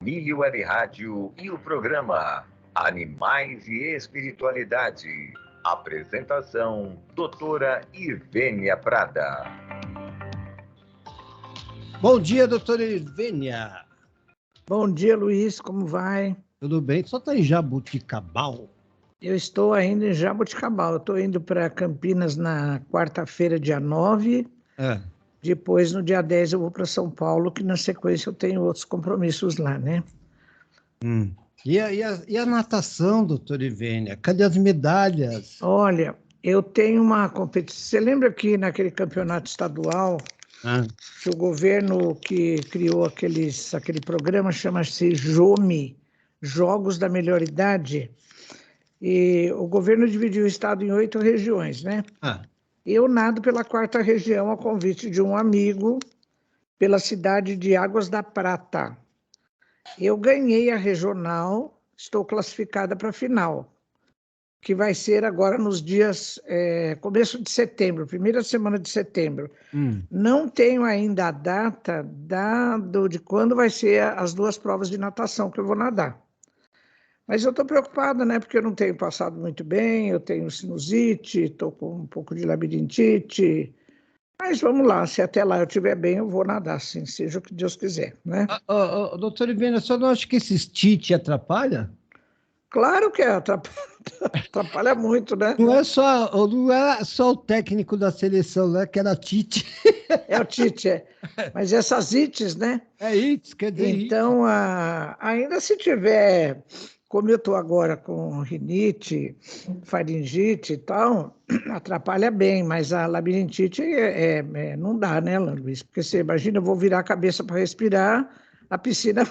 Família Web Rádio e o programa Animais e Espiritualidade. Apresentação, doutora Ivênia Prada. Bom dia, doutora Ivênia. Bom dia, Luiz, como vai? Tudo bem? Só está em Jaboticabal? Eu estou ainda em Jaboticabal. Eu estou indo para Campinas na quarta-feira, dia 9. Depois, no dia 10, eu vou para São Paulo, que na sequência eu tenho outros compromissos lá, né? E a natação, doutora Ivênia? Cadê as medalhas? Olha, eu tenho uma competição. Você lembra que naquele campeonato estadual, que o governo que criou aquele programa chama-se JOMI, Jogos da Melhor Idade, e o governo dividiu o estado em 8 regiões, né? Eu nado pela 4ª região a convite de um amigo, pela cidade de Águas da Prata. Eu ganhei a regional, estou classificada para a final, que vai ser agora nos dias, começo de setembro, primeira semana de setembro. Não tenho ainda a data de quando vai ser as 2 provas de natação que eu vou nadar. Mas eu estou preocupada, né? Porque eu não tenho passado muito bem, eu tenho sinusite, estou com um pouco de labirintite. Mas vamos lá, se até lá eu estiver bem, eu vou nadar, sim, seja o que Deus quiser, né? Doutora Ivênia, só não acha que esse tite atrapalha? Claro que atrapalha muito, né? Não é só o técnico da seleção, né? Que era Tite. É o Tite, Mas essas ites, né? É ites, quer dizer. Então, ainda se tiver, como eu estou agora com rinite, faringite e tal, atrapalha bem, mas a labirintite não dá, né, Luiz? Porque você imagina, eu vou virar a cabeça para respirar, a piscina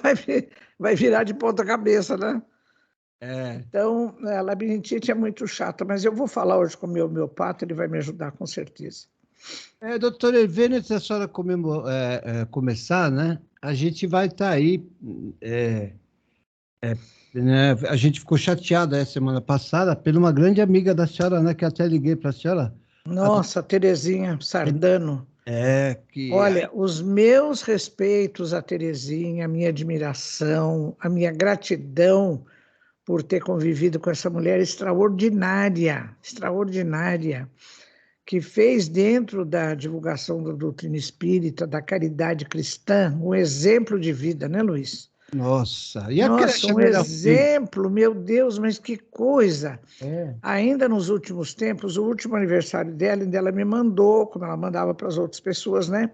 vai virar de ponta cabeça, né? Então, a labirintite é muito chata, mas eu vou falar hoje com o meu homeopata, ele vai me ajudar com certeza. Doutora Ivênia, se a senhora começar, né? A gente vai estar aí. Né, a gente ficou chateada a semana passada por uma grande amiga da senhora, né? Que eu até liguei para a senhora. Nossa, Terezinha Sardano. Olha, os meus respeitos a Terezinha, a minha admiração, a minha gratidão por ter convivido com essa mulher extraordinária, que fez dentro da divulgação da doutrina espírita, da caridade cristã, um exemplo de vida, né, Luiz? Nossa, e a Nossa, creche um exemplo, meu Deus, mas que coisa! Ainda nos últimos tempos, o último aniversário dela, ela me mandou, como ela mandava para as outras pessoas, né?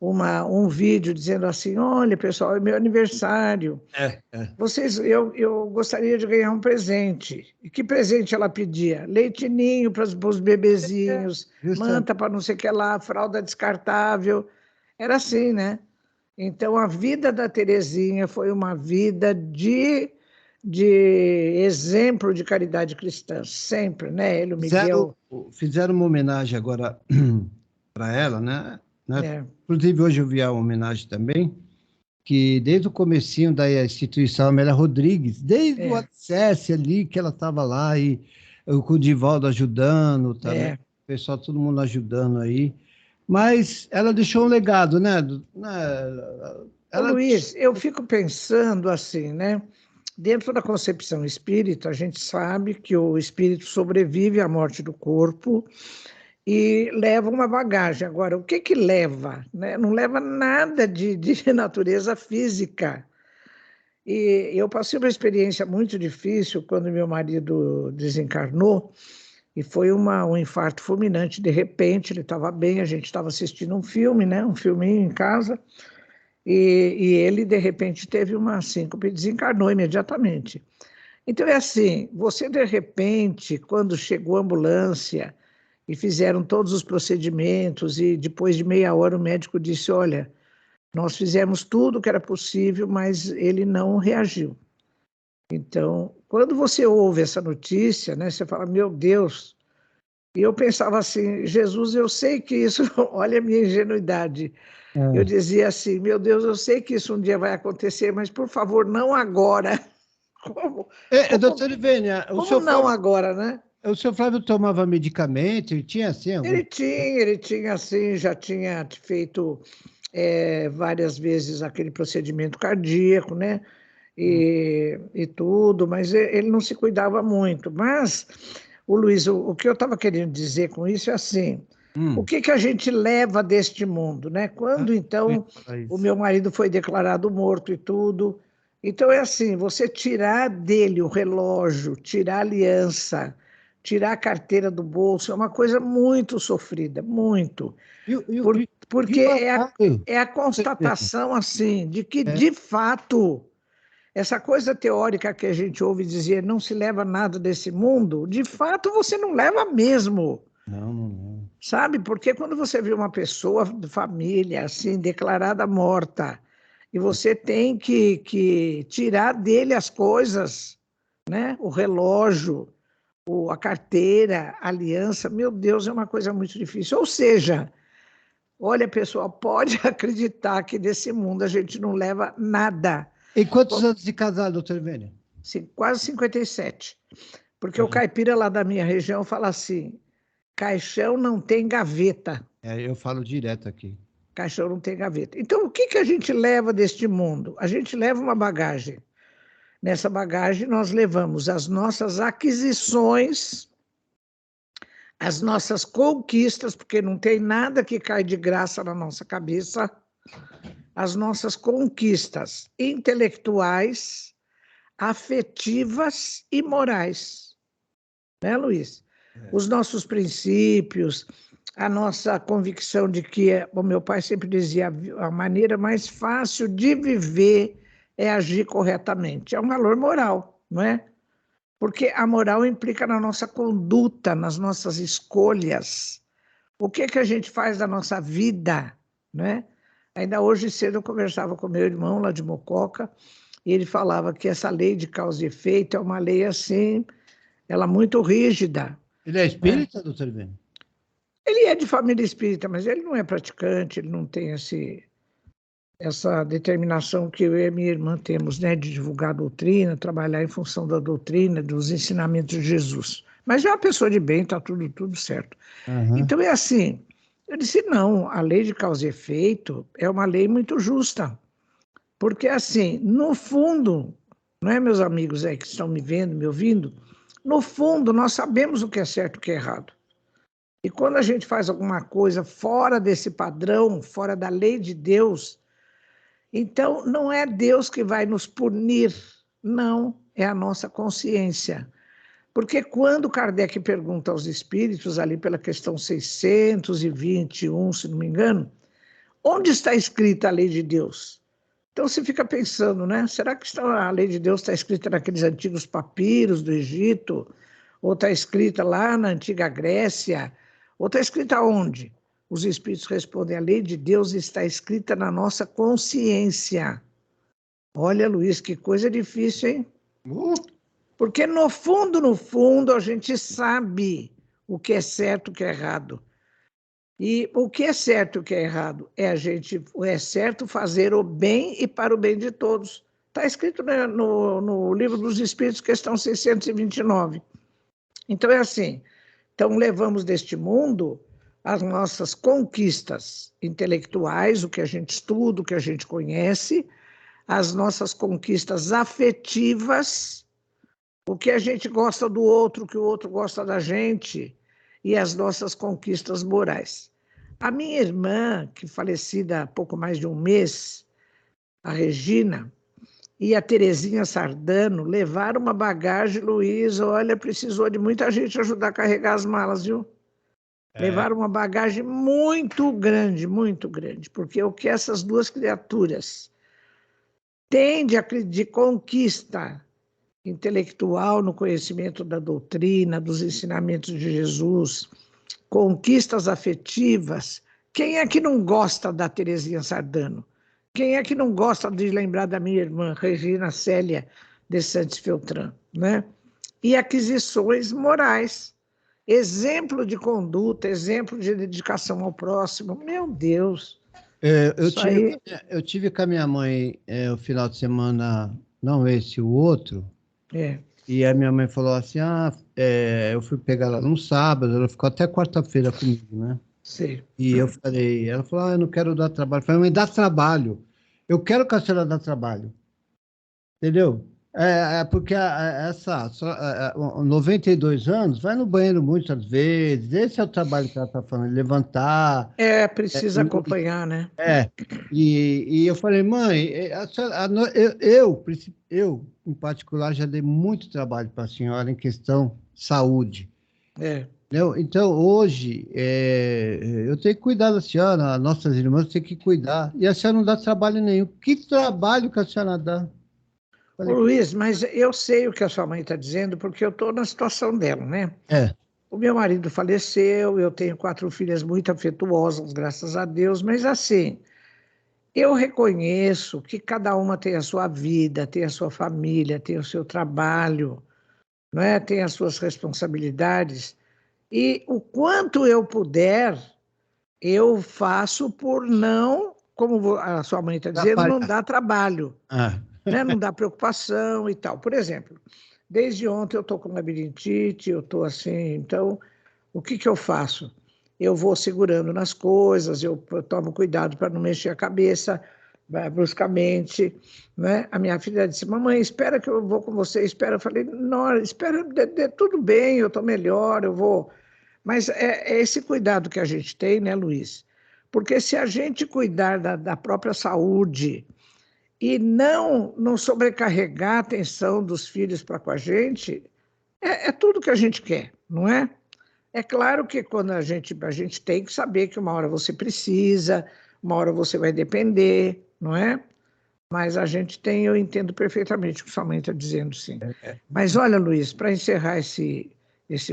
Um vídeo dizendo assim: olha, pessoal, é meu aniversário. Eu gostaria de ganhar um presente. E que presente ela pedia? Leitinho para os bebezinhos, manta para não sei o que lá, fralda descartável. Era assim, né? Então, a vida da Terezinha foi uma vida de exemplo de caridade cristã, sempre, né? Ele, o Miguel. Fizeram uma homenagem agora para ela, né? É. Inclusive, hoje eu vi a homenagem também, que desde o comecinho da instituição Amélia Rodrigues, desde o alicerce ali, que ela estava lá, e com o Divaldo ajudando, também, o pessoal, todo mundo ajudando aí. Mas ela deixou um legado, né? Luiz, eu fico pensando assim, né? Dentro da concepção espírita, a gente sabe que o espírito sobrevive à morte do corpo e leva uma bagagem. Agora, o que leva? Né? Não leva nada de natureza física. E eu passei uma experiência muito difícil quando meu marido desencarnou, e foi um infarto fulminante. De repente, ele estava bem, a gente estava assistindo um filme, né? Um filminho em casa, e ele, de repente, teve uma síncope e desencarnou imediatamente. Então, é assim, você, de repente, quando chegou a ambulância e fizeram todos os procedimentos, e depois de meia hora o médico disse: olha, nós fizemos tudo o que era possível, mas ele não reagiu. Então, quando você ouve essa notícia, né, você fala: meu Deus. E eu pensava assim: Jesus, eu sei que isso, olha a minha ingenuidade. Eu dizia assim: meu Deus, eu sei que isso um dia vai acontecer, mas por favor, não agora. Doutora Ivênia, como não agora, né? O senhor Flávio tomava medicamento e tinha assim? Ele tinha assim, já tinha feito várias vezes aquele procedimento cardíaco, né? e tudo, mas ele não se cuidava muito. Mas, o Luiz, o que eu estava querendo dizer com isso é assim, o que a gente leva deste mundo, né? Quando, então, o meu marido foi declarado morto e tudo, então é assim, você tirar dele o relógio, tirar a aliança, tirar a carteira do bolso, é uma coisa muito sofrida, muito. Porque é a constatação, assim, de que, de fato, essa coisa teórica que a gente ouve dizer não se leva nada desse mundo, de fato você não leva mesmo. Não. Sabe? Porque quando você vê uma pessoa de família assim, declarada morta, e você tem que tirar dele as coisas, né? O relógio, a carteira, a aliança, meu Deus, é uma coisa muito difícil. Ou seja, olha, pessoal, pode acreditar que desse mundo a gente não leva nada. E quantos anos de casado, doutor Vênia? Quase 57. Porque o caipira lá da minha região fala assim, caixão não tem gaveta. Eu falo direto aqui. Caixão não tem gaveta. Então, o que a gente leva deste mundo? A gente leva uma bagagem. Nessa bagagem, nós levamos as nossas aquisições, as nossas conquistas, porque não tem nada que cai de graça na nossa cabeça, as nossas conquistas intelectuais, afetivas e morais. Né, Luiz? Os nossos princípios, a nossa convicção de que, o meu pai sempre dizia, a maneira mais fácil de viver é agir corretamente. É um valor moral, não é? Porque a moral implica na nossa conduta, nas nossas escolhas. O que a gente faz da nossa vida, né? Ainda hoje cedo eu conversava com meu irmão lá de Mococa, e ele falava que essa lei de causa e efeito é uma lei assim, ela muito rígida. Ele é espírita, doutor Vênia? Ele é de família espírita, mas ele não é praticante, ele não tem essa determinação que eu e a minha irmã temos, né, de divulgar a doutrina, trabalhar em função da doutrina, dos ensinamentos de Jesus. Mas é uma pessoa de bem, está tudo certo. Então é assim, eu disse, não, a lei de causa e efeito é uma lei muito justa, porque assim, no fundo, não é, meus amigos aí que estão me vendo, me ouvindo, no fundo nós sabemos o que é certo e o que é errado. E quando a gente faz alguma coisa fora desse padrão, fora da lei de Deus, então não é Deus que vai nos punir, não, é a nossa consciência. Porque quando Kardec pergunta aos espíritos, ali pela questão 621, se não me engano, onde está escrita a lei de Deus? Então você fica pensando, né? Será que a lei de Deus está escrita naqueles antigos papiros do Egito? Ou está escrita lá na antiga Grécia? Ou está escrita onde? Os espíritos respondem, a lei de Deus está escrita na nossa consciência. Olha, Luiz, que coisa difícil, hein? Porque no fundo, a gente sabe o que é certo e o que é errado. E o que é certo e o que é errado? É certo fazer o bem e para o bem de todos. Está escrito, né, no Livro dos Espíritos, questão 629. Então é assim, então levamos deste mundo as nossas conquistas intelectuais, o que a gente estuda, o que a gente conhece, as nossas conquistas afetivas, o que a gente gosta do outro, o que o outro gosta da gente, e as nossas conquistas morais. A minha irmã, que falecida há pouco mais de um mês, a Regina, e a Terezinha Sardano levaram uma bagagem, Luiz, olha, precisou de muita gente ajudar a carregar as malas, viu? Levaram uma bagagem muito grande, porque o que essas duas criaturas têm de conquista intelectual no conhecimento da doutrina, dos ensinamentos de Jesus, conquistas afetivas, quem é que não gosta da Terezinha Sardano? Quem é que não gosta de lembrar da minha irmã, Regina Célia de Santos Feltran, né? E aquisições morais, exemplo de conduta, exemplo de dedicação ao próximo. Meu Deus! Eu tive com a minha mãe o final de semana, não esse, o outro, e a minha mãe falou assim, eu fui pegar ela no sábado, ela ficou até quarta-feira comigo, né? Sim. E eu falei, ela falou, eu não quero dar trabalho. Eu falei, mãe, dá trabalho. Eu quero que a senhora dê trabalho. entendeu? Porque 92 anos vai no banheiro muitas vezes. Esse é o trabalho que ela está falando, levantar. Precisa acompanhar, né? É, e eu falei, mãe, eu, em particular, já dei muito trabalho para a senhora em questão saúde. É. Entendeu? Então, hoje, eu tenho que cuidar da senhora, as nossas irmãs têm que cuidar. E a senhora não dá trabalho nenhum. Que trabalho que a senhora dá? Ô, Falei, Luiz, mas eu sei o que a sua mãe está dizendo, porque eu estou na situação dela, né? é, O meu marido faleceu, eu tenho 4 filhas muito afetuosas, graças a Deus, mas assim, eu reconheço que cada uma tem a sua vida, tem a sua família, tem o seu trabalho, não é? Tem as suas responsabilidades, e o quanto eu puder, eu faço por não, como a sua mãe está dizendo, não atrapalhar. dar trabalho, Ah, né? Não dá preocupação e tal. Por exemplo, desde ontem eu estou com labirintite, eu estou assim, então o que que eu faço? Eu vou segurando nas coisas, eu tomo cuidado para não mexer a cabeça bruscamente, né? A minha filha disse, mamãe, espera que eu vou com você, espera. Eu falei, não, espera, tudo bem, eu estou melhor, eu vou. Mas é esse cuidado que a gente tem, né, Luiz? Porque se a gente cuidar da própria saúde e não sobrecarregar a atenção dos filhos para com a gente, é tudo que a gente quer, não é? É claro que quando a gente tem que saber que uma hora você precisa, uma hora você vai depender, não é? Mas a gente tem, eu entendo perfeitamente o que sua mãe está dizendo, sim. Mas olha, Luiz, para encerrar esse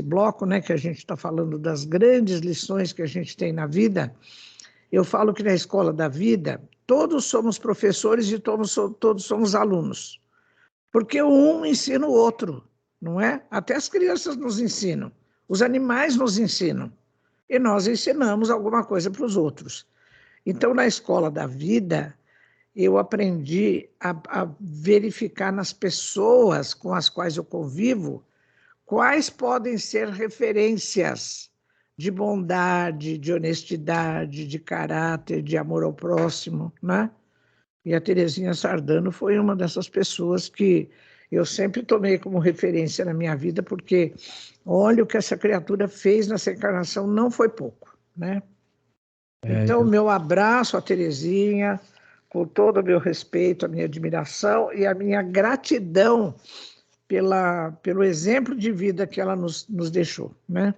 bloco, né, que a gente está falando das grandes lições que a gente tem na vida, eu falo que na escola da vida, todos somos professores e todos somos alunos, porque um ensina o outro, não é? Até as crianças nos ensinam, os animais nos ensinam, e nós ensinamos alguma coisa para os outros. Então, na escola da vida, eu aprendi a verificar nas pessoas com as quais eu convivo quais podem ser referências de bondade, de honestidade, de caráter, de amor ao próximo, né? E a Terezinha Sardano foi uma dessas pessoas que eu sempre tomei como referência na minha vida, porque olha o que essa criatura fez nessa encarnação, não foi pouco, né? Então, meu abraço à Terezinha, com todo o meu respeito, a minha admiração e a minha gratidão pelo exemplo de vida que ela nos deixou, né?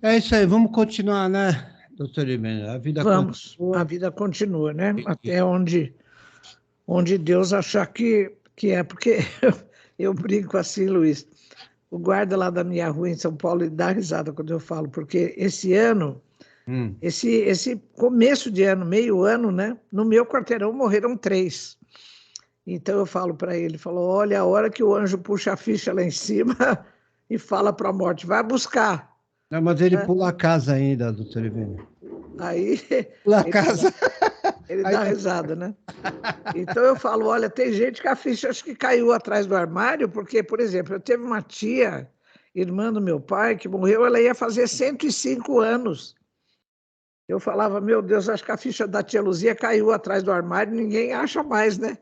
é isso aí, vamos continuar, né, doutor Imenez? A vida Vamos, a continua. vida continua, né? Até onde Deus achar que é, porque eu brinco assim, Luiz, o guarda lá da minha rua em São Paulo dá risada quando eu falo, porque esse ano, Hum. esse começo de ano, meio ano, né? No meu quarteirão morreram 3. Então eu falo para ele, olha, a hora que o anjo puxa a ficha lá em cima e fala para a morte, vai buscar. Não, mas ele Né? pula a casa ainda, doutor Imenez. Aí Pula a ele dá, casa. ele Aí dá risada, né? Então eu falo, olha, tem gente que a ficha acho que caiu atrás do armário, porque, por exemplo, eu teve uma tia, irmã do meu pai, que morreu, ela ia fazer 105 anos. Eu falava, meu Deus, acho que a ficha da tia Luzia caiu atrás do armário, ninguém acha mais, né?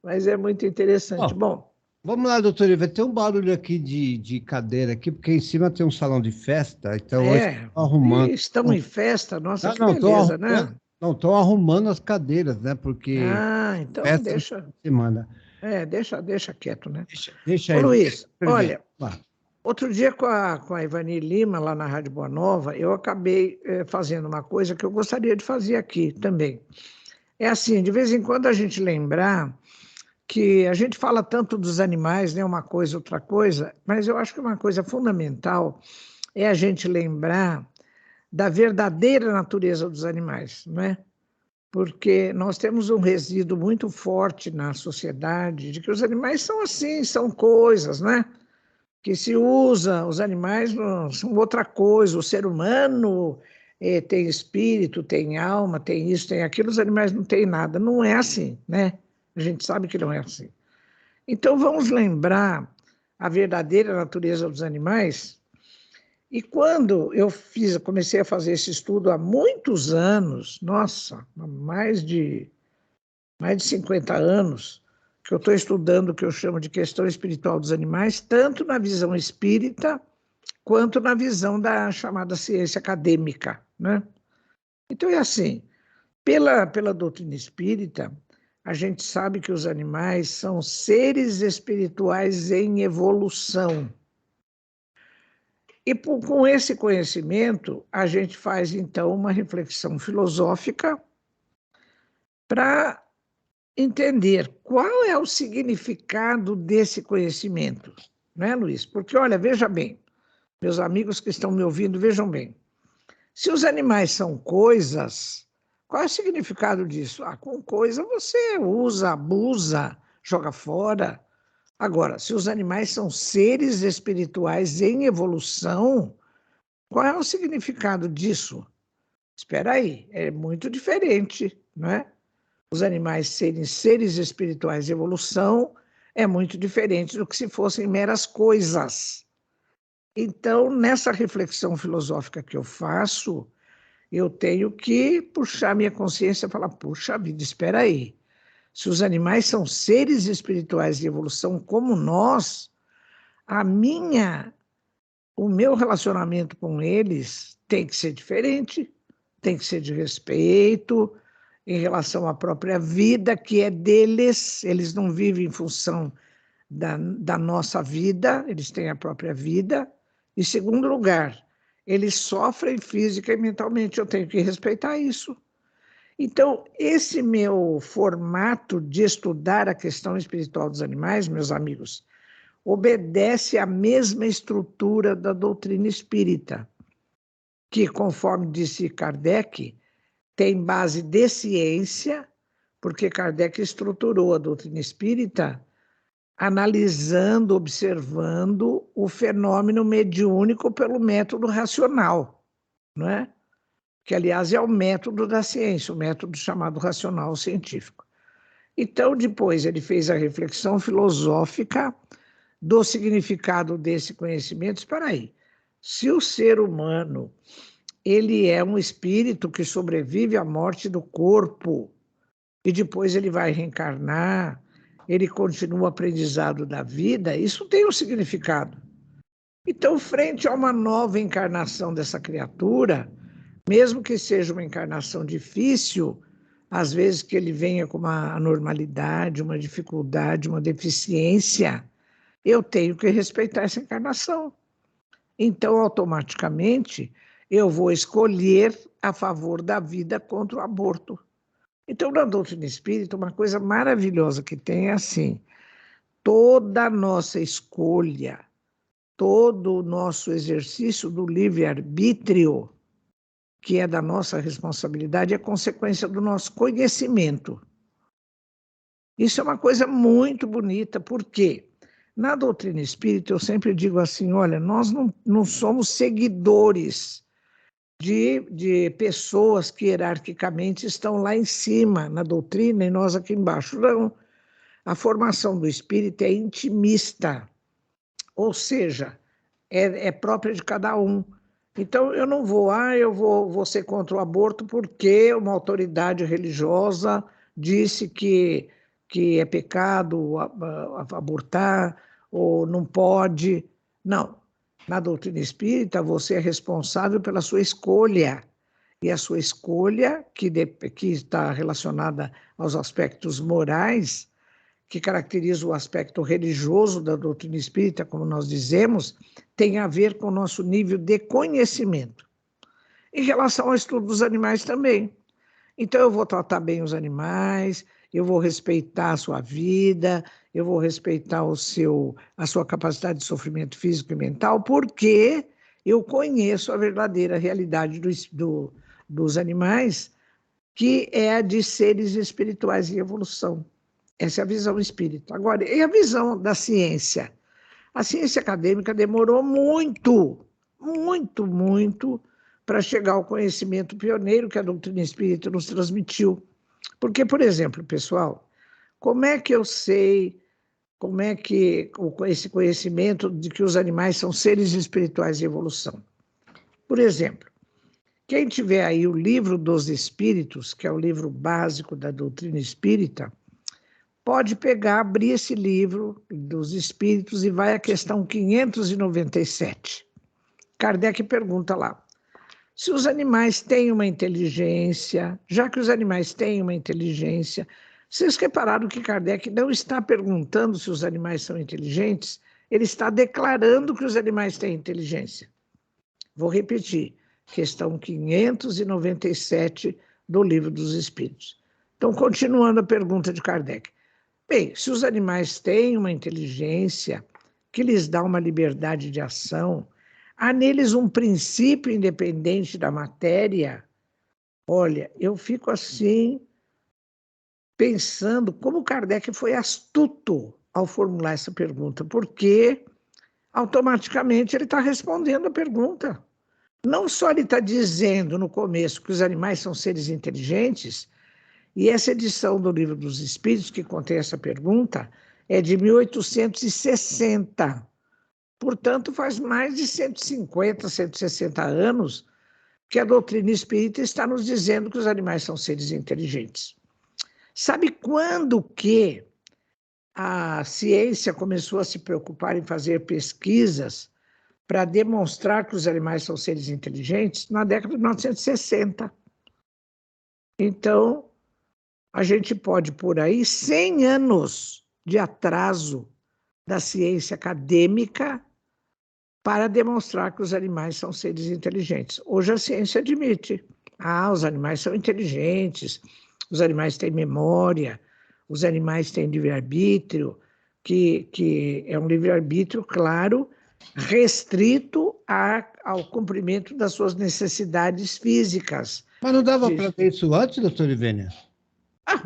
Mas é muito interessante. Bom, Bom, vamos lá, doutor Iva. Tem um barulho aqui de cadeira aqui, porque em cima tem um salão de festa, então hoje estou arrumando. estamos em festa, nossa, Não, que não, estou beleza, arrumando, né? não, estou arrumando as cadeiras, né? Porque Ah, então festa no deixa, fim de semana. deixa quieto, né? Deixa Ô aí, Luiz, deixa. olha, outro dia com a Ivani Lima, lá na Rádio Boa Nova, eu acabei fazendo uma coisa que eu gostaria de fazer aqui também. É assim, de vez em quando a gente lembrar que a gente fala tanto dos animais, né, uma coisa, outra coisa, mas eu acho que uma coisa fundamental é a gente lembrar da verdadeira natureza dos animais, não é? Porque nós temos um resíduo muito forte na sociedade de que os animais são assim, são coisas, né? Que se usa, os animais não, são outra coisa, o ser humano tem espírito, tem alma, tem isso, tem aquilo, os animais não têm nada. Não é assim, né? A gente sabe que não é assim. Então vamos lembrar a verdadeira natureza dos animais. E quando eu comecei a fazer esse estudo há muitos anos, nossa, há mais de mais de 50 anos, que eu estou estudando o que eu chamo de questão espiritual dos animais, tanto na visão espírita, quanto na visão da chamada ciência acadêmica, né? Então é assim, pela doutrina espírita, a gente sabe que os animais são seres espirituais em evolução. E com esse conhecimento, a gente faz então uma reflexão filosófica para entender qual é o significado desse conhecimento, não é, Luiz? Porque, olha, veja bem, meus amigos que estão me ouvindo, vejam bem. Se os animais são coisas, qual é o significado disso? Ah, com coisa você usa, abusa, joga fora. Agora, se os animais são seres espirituais em evolução, qual é o significado disso? Espera aí, é muito diferente, não é? Os animais serem seres espirituais em evolução é muito diferente do que se fossem meras coisas. Então, nessa reflexão filosófica que eu faço, eu tenho que puxar minha consciência e falar, puxa vida, espera aí. Se os animais são seres espirituais de evolução como nós, o meu relacionamento com eles tem que ser diferente, tem que ser de respeito em relação à própria vida que é deles. Eles não vivem em função da nossa vida, eles têm a própria vida. Em segundo lugar, eles sofrem física e mentalmente, eu tenho que respeitar isso. Então, esse meu formato de estudar a questão espiritual dos animais, meus amigos, obedece à mesma estrutura da doutrina espírita, que, conforme disse Kardec, tem base de ciência, porque Kardec estruturou a doutrina espírita analisando, observando o fenômeno mediúnico pelo método racional, não é? Que, aliás, é o método da ciência, o método chamado racional científico. Então, depois ele fez a reflexão filosófica do significado desse conhecimento. Espera aí, se o ser humano ele é um espírito que sobrevive à morte do corpo e depois ele vai reencarnar, ele continua o aprendizado da vida, isso tem um significado. Então, frente a uma nova encarnação dessa criatura, mesmo que seja uma encarnação difícil, às vezes que ele venha com uma anormalidade, uma dificuldade, uma deficiência, eu tenho que respeitar essa encarnação. Então, automaticamente, eu vou escolher a favor da vida contra o aborto. Então, na doutrina espírita, uma coisa maravilhosa que tem é assim, toda a nossa escolha, todo o nosso exercício do livre-arbítrio, que é da nossa responsabilidade, é consequência do nosso conhecimento. Isso é uma coisa muito bonita, porque na doutrina espírita eu sempre digo assim, olha, nós não somos seguidores de pessoas que hierarquicamente estão lá em cima na doutrina e nós aqui embaixo. Não, a formação do espírito é intimista, ou seja, é própria de cada um. Então, eu não vou, eu vou ser contra o aborto porque uma autoridade religiosa disse que é pecado abortar, ou não pode. Não. Na doutrina espírita, você é responsável pela sua escolha. E a sua escolha, que está relacionada aos aspectos morais, que caracteriza o aspecto religioso da doutrina espírita, como nós dizemos, tem a ver com o nosso nível de conhecimento. Em relação ao estudo dos animais também. Então, eu vou tratar bem os animais, eu vou respeitar a sua vida, eu vou respeitar a sua capacidade de sofrimento físico e mental, porque eu conheço a verdadeira realidade dos animais, que é a de seres espirituais em evolução. Essa é a visão espírita. Agora, e a visão da ciência? A ciência acadêmica demorou muito, muito, muito para chegar ao conhecimento pioneiro que a doutrina espírita nos transmitiu. Porque, por exemplo, pessoal, como é que eu sei, como é que esse conhecimento de que os animais são seres espirituais em evolução? Por exemplo, Quem tiver aí o Livro dos Espíritos, que é o livro básico da doutrina espírita, pode pegar, abrir esse livro dos Espíritos e vai à questão 597. Kardec pergunta lá: se os animais têm uma inteligência, já que os animais têm uma inteligência, vocês repararam que Kardec não está perguntando se os animais são inteligentes, ele está declarando que os animais têm inteligência. Vou repetir, questão 597 do Livro dos Espíritos. Então, continuando a pergunta de Kardec. Bem, se os animais têm uma inteligência que lhes dá uma liberdade de ação, há neles um princípio independente da matéria? Olha, eu fico assim, pensando como Kardec foi astuto ao formular essa pergunta, porque automaticamente ele está respondendo a pergunta. Não só ele está dizendo no começo que os animais são seres inteligentes, e essa edição do Livro dos Espíritos, que contém essa pergunta, é de 1860. Portanto, faz mais de 150, 160 anos que a doutrina espírita está nos dizendo que os animais são seres inteligentes. Sabe quando que a ciência começou a se preocupar em fazer pesquisas para demonstrar que os animais são seres inteligentes? Na década de 1960. Então, a gente pode pôr aí 100 anos de atraso da ciência acadêmica para demonstrar que os animais são seres inteligentes. Hoje a ciência admite. Os animais são inteligentes, os animais têm memória, os animais têm livre-arbítrio, que é um livre-arbítrio, claro, restrito ao cumprimento das suas necessidades físicas. Mas não dava para ter isso antes, doutor Ivênia?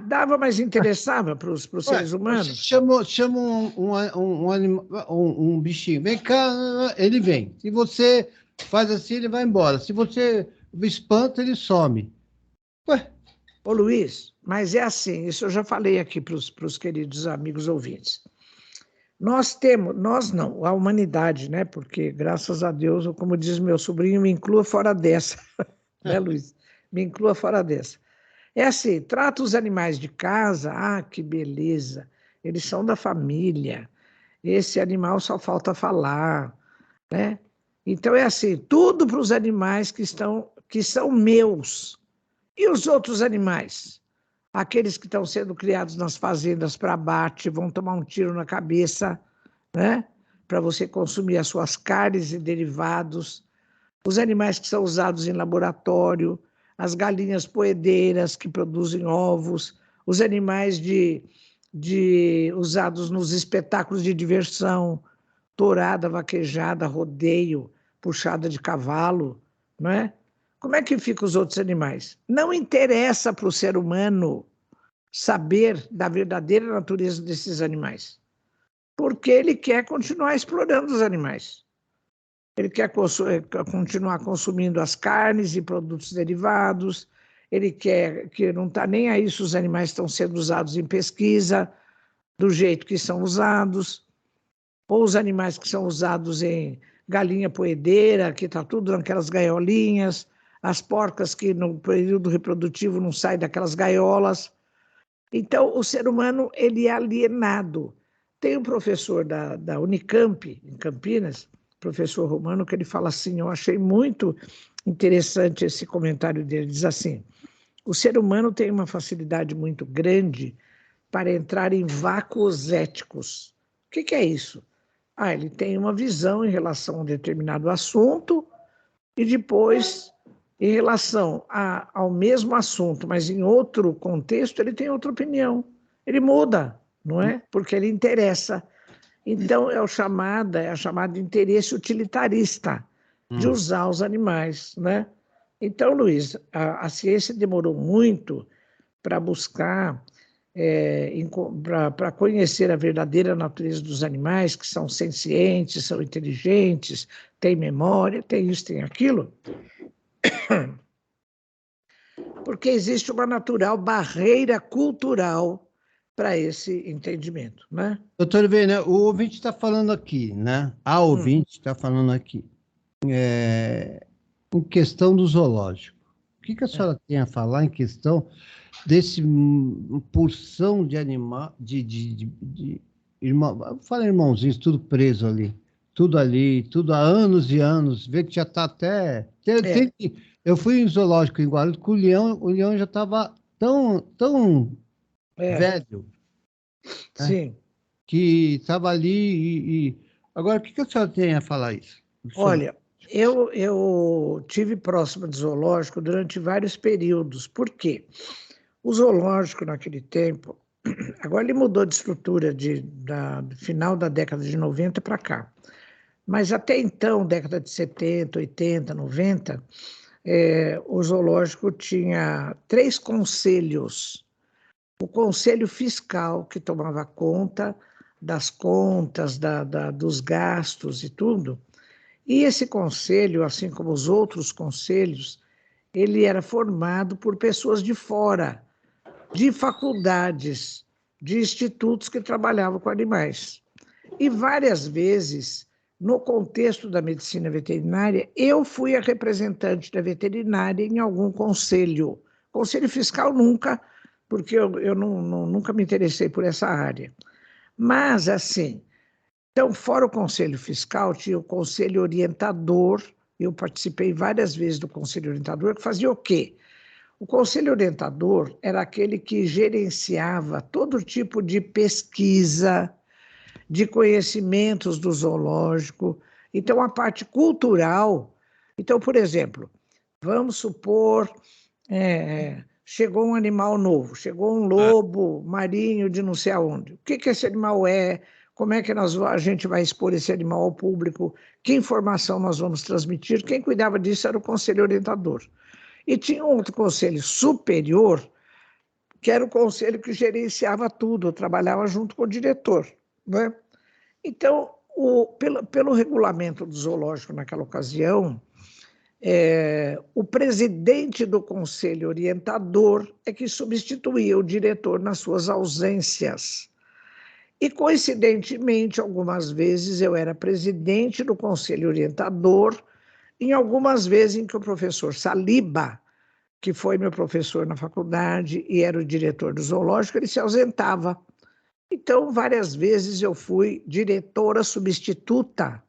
Dava, mas interessava para os seres humanos. Chama um bichinho, vem cá, ele vem. Se você faz assim, ele vai embora. Se você espanta, ele some. Ué? Ô Luiz, mas é assim, isso eu já falei aqui para os queridos amigos ouvintes. Nós não, a humanidade, né? Porque, graças a Deus, como diz meu sobrinho, me inclua fora dessa. Né, Luiz? Me inclua fora dessa. É assim, trata os animais de casa, que beleza, eles são da família, esse animal só falta falar, né? Então é assim, tudo para os animais que são meus. E os outros animais? Aqueles que estão sendo criados nas fazendas para abate, vão tomar um tiro na cabeça, né? Para você consumir as suas carnes e derivados. Os animais que são usados em laboratório, as galinhas poedeiras que produzem ovos, os animais usados nos espetáculos de diversão, tourada, vaquejada, rodeio, puxada de cavalo, não é? Como é que ficam os outros animais? Não interessa para o ser humano saber da verdadeira natureza desses animais, porque ele quer continuar explorando os animais. Ele quer continuar consumindo as carnes e produtos derivados, ele quer que não está nem aí se os animais estão sendo usados em pesquisa, do jeito que são usados, ou os animais que são usados em galinha poedeira, que está tudo naquelas gaiolinhas, as porcas que no período reprodutivo não saem daquelas gaiolas. Então, o ser humano ele é alienado. Tem um professor da Unicamp, em Campinas, professor Romano, que ele fala assim, eu achei muito interessante esse comentário dele, diz assim, o ser humano tem uma facilidade muito grande para entrar em vácuos éticos. O que é isso? Ele tem uma visão em relação a um determinado assunto e depois, em relação ao mesmo assunto, mas em outro contexto, ele tem outra opinião. Ele muda, não é? Porque ele interessa. Então, é a chamada interesse utilitarista de usar os animais, né? Então, Luiz, a ciência demorou muito para buscar, para conhecer a verdadeira natureza dos animais, que são sencientes, são inteligentes, têm memória, têm isso, têm aquilo, porque existe uma natural barreira cultural para esse entendimento, né? Doutor Ivênia, o ouvinte está falando aqui, né? A ouvinte está falando aqui. Em questão do zoológico. que a senhora tem a falar em questão desse porção de animal, de irmão, fala irmãozinhos, tudo preso ali, tudo há anos e anos, vê que já está até... eu fui em zoológico em Guarulhos com o leão já estava tão velho, né, Sim. que estava ali Agora, o que a senhora tem a falar isso? Olha, eu tive próximo de zoológico durante vários períodos. Por quê? O zoológico, naquele tempo, agora ele mudou de estrutura do final da década de 90 para cá. Mas até então, década de 70, 80, 90, o zoológico tinha 3 conselhos. O conselho fiscal, que tomava conta das contas, dos gastos e tudo. E esse conselho, assim como os outros conselhos, ele era formado por pessoas de fora, de faculdades, de institutos que trabalhavam com animais. E várias vezes, no contexto da medicina veterinária, eu fui a representante da veterinária em algum conselho. Conselho fiscal nunca, porque eu nunca me interessei por essa área. Mas, assim, então, fora o conselho fiscal, tinha o conselho orientador. Eu participei várias vezes do conselho orientador, que fazia o quê? O conselho orientador era aquele que gerenciava todo tipo de pesquisa, de conhecimentos do zoológico. Então, a parte cultural. Então, por exemplo, vamos supor, chegou um animal novo, chegou um lobo marinho de não sei aonde. O que esse animal é? Como é que a gente vai expor esse animal ao público? Que informação nós vamos transmitir? Quem cuidava disso era o conselho orientador. E tinha um outro conselho superior, que era o conselho que gerenciava tudo, trabalhava junto com o diretor, né? Então, pelo regulamento do zoológico naquela ocasião, o presidente do conselho orientador é que substituía o diretor nas suas ausências. E, coincidentemente, algumas vezes eu era presidente do conselho orientador, em algumas vezes em que o professor Saliba, que foi meu professor na faculdade e era o diretor do zoológico, ele se ausentava. Então, várias vezes eu fui diretora substituta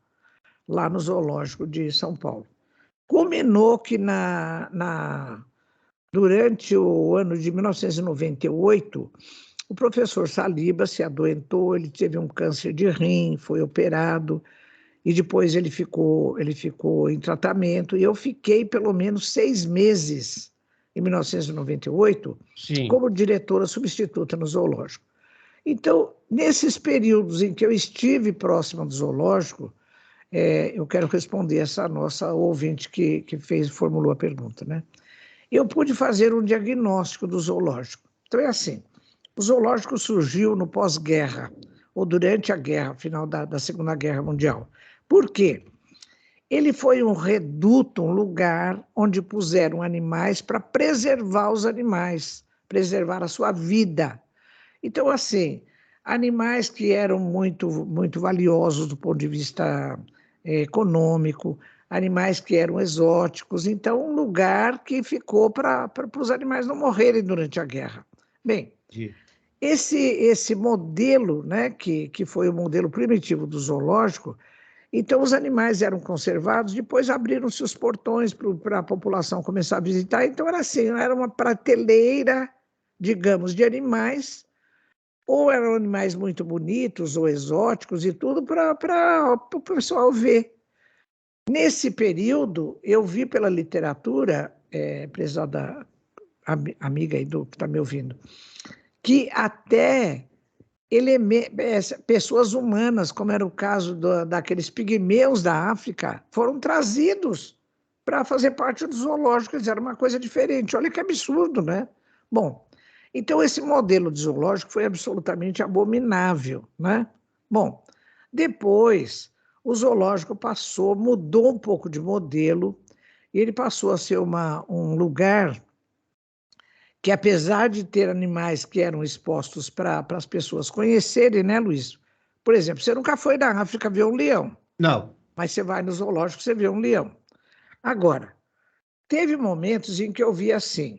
lá no zoológico de São Paulo. Culminou que durante o ano de 1998, o professor Saliba se adoentou, ele teve um câncer de rim, foi operado, e depois ele ficou em tratamento, e eu fiquei pelo menos 6 meses, em 1998, como diretora substituta no zoológico. Então, nesses períodos em que eu estive próxima do zoológico, eu quero responder essa nossa ouvinte que formulou a pergunta, né? Eu pude fazer um diagnóstico do zoológico. Então, é assim, o zoológico surgiu no pós-guerra, ou durante a guerra, final da Segunda Guerra Mundial. Por quê? Ele foi um reduto, um lugar onde puseram animais para preservar os animais, preservar a sua vida. Então, assim, animais que eram muito, muito valiosos do ponto de vista econômico, animais que eram exóticos. Então, um lugar que ficou para os animais não morrerem durante a guerra. Bem, esse modelo, né, que foi o modelo primitivo do zoológico, então os animais eram conservados, depois abriram-se os portões para a população começar a visitar. Então, era assim, era uma prateleira, digamos, de animais, ou eram animais muito bonitos ou exóticos e tudo para o pessoal ver. Nesse período, eu vi pela literatura, prezada amiga aí que está me ouvindo, que até pessoas humanas, como era o caso daqueles pigmeus da África, foram trazidos para fazer parte do zoológico. Era uma coisa diferente. Olha que absurdo, né? Bom, então, esse modelo de zoológico foi absolutamente abominável, né? Bom, depois o zoológico mudou um pouco de modelo, e ele passou a ser um lugar que, apesar de ter animais que eram expostos para as pessoas conhecerem, né, Luiz? Por exemplo, você nunca foi na África ver um leão. Não. Mas você vai no zoológico, você vê um leão. Agora, Teve momentos em que eu via assim,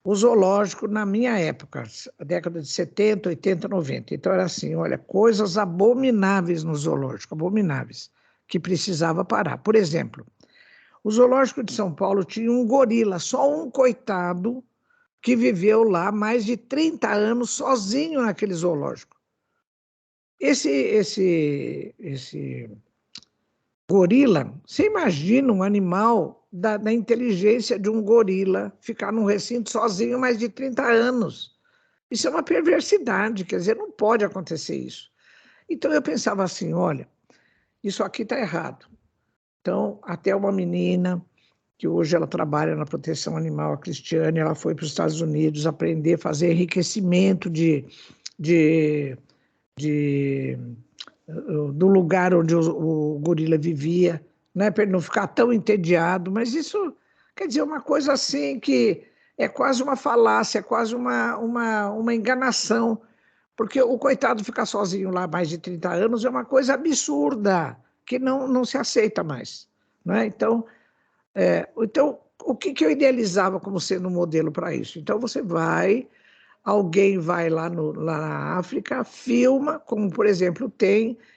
o zoológico na minha época, década de 70, 80, 90. Então era assim, olha, coisas abomináveis no zoológico, abomináveis, que precisava parar. Por exemplo, o zoológico de São Paulo tinha um gorila, só um coitado, que viveu lá mais de 30 anos sozinho naquele zoológico. Esse gorila, você imagina um animal da inteligência de um gorila ficar num recinto sozinho mais de 30 anos. Isso é uma perversidade, quer dizer, não pode acontecer isso. Então eu pensava assim, olha, isso aqui está errado. Então, até uma menina, que hoje ela trabalha na proteção animal, a Cristiane, ela foi para os Estados Unidos aprender a fazer enriquecimento do lugar onde o gorila vivia, né, para ele não ficar tão entediado, mas isso quer dizer uma coisa assim que é quase uma falácia, é quase uma enganação, porque o coitado ficar sozinho lá mais de 30 anos é uma coisa absurda, que não se aceita mais. Né? Então, o que eu idealizava como sendo um modelo para isso? Então, alguém vai lá na África, filma, como, por exemplo,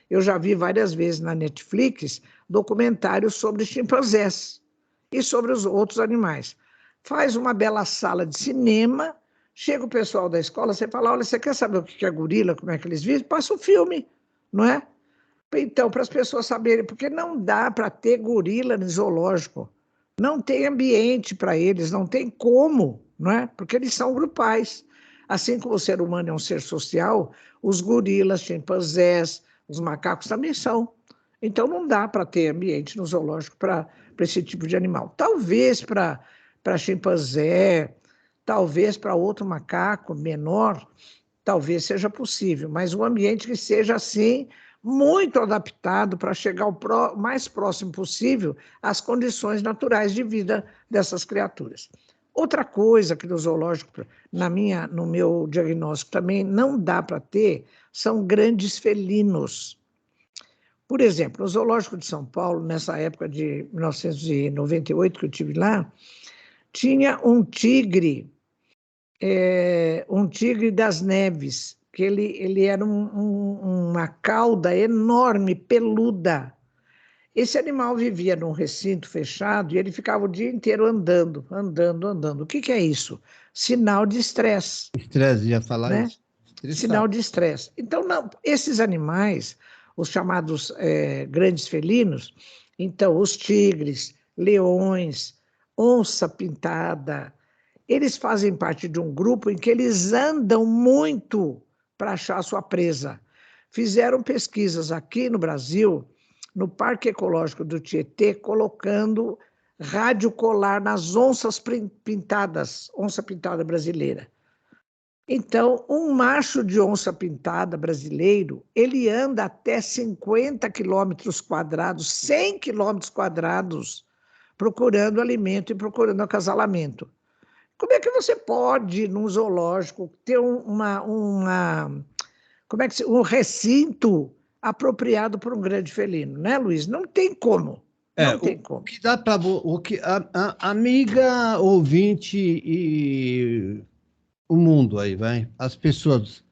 eu já vi várias vezes na Netflix, documentários sobre chimpanzés e sobre os outros animais. Faz uma bela sala de cinema, chega o pessoal da escola, você fala, olha, você quer saber o que é gorila, como é que eles vivem? Passa o filme, não é? Então, para as pessoas saberem, porque não dá para ter gorila no zoológico, não tem ambiente para eles, não tem como, não é? Porque eles são grupais. Assim como o ser humano é um ser social, os gorilas, chimpanzés, os macacos também são. Então não dá para ter ambiente no zoológico para esse tipo de animal. Talvez para chimpanzé, talvez para outro macaco menor, talvez seja possível, mas um ambiente que seja assim muito adaptado para chegar o mais próximo possível às condições naturais de vida dessas criaturas. Outra coisa que no zoológico, no meu diagnóstico também não dá para ter, são grandes felinos. Por exemplo, no Zoológico de São Paulo, nessa época de 1998 que eu estive lá, tinha um tigre das neves, que ele era uma cauda enorme, peluda. Esse animal vivia num recinto fechado e ele ficava o dia inteiro andando, andando, andando. O que é isso? Sinal de estresse. Estresse, ia falar né? isso. Sinal de estresse. Então, não, esses animais, os chamados grandes felinos, então, os tigres, leões, onça pintada, eles fazem parte de um grupo em que eles andam muito para achar a sua presa. Fizeram pesquisas aqui no Brasil, no Parque Ecológico do Tietê, colocando rádio colar nas onças pintadas, onça pintada brasileira. Então, um macho de onça pintada brasileiro, ele anda até 50 quilômetros quadrados, 100 quilômetros quadrados, procurando alimento e procurando acasalamento. Como é que você pode, num zoológico, ter um recinto apropriado para um grande felino, né, Luiz? Não tem como. Não tem como. O que dá para o que a amiga ouvinte e o mundo aí, vai, as pessoas,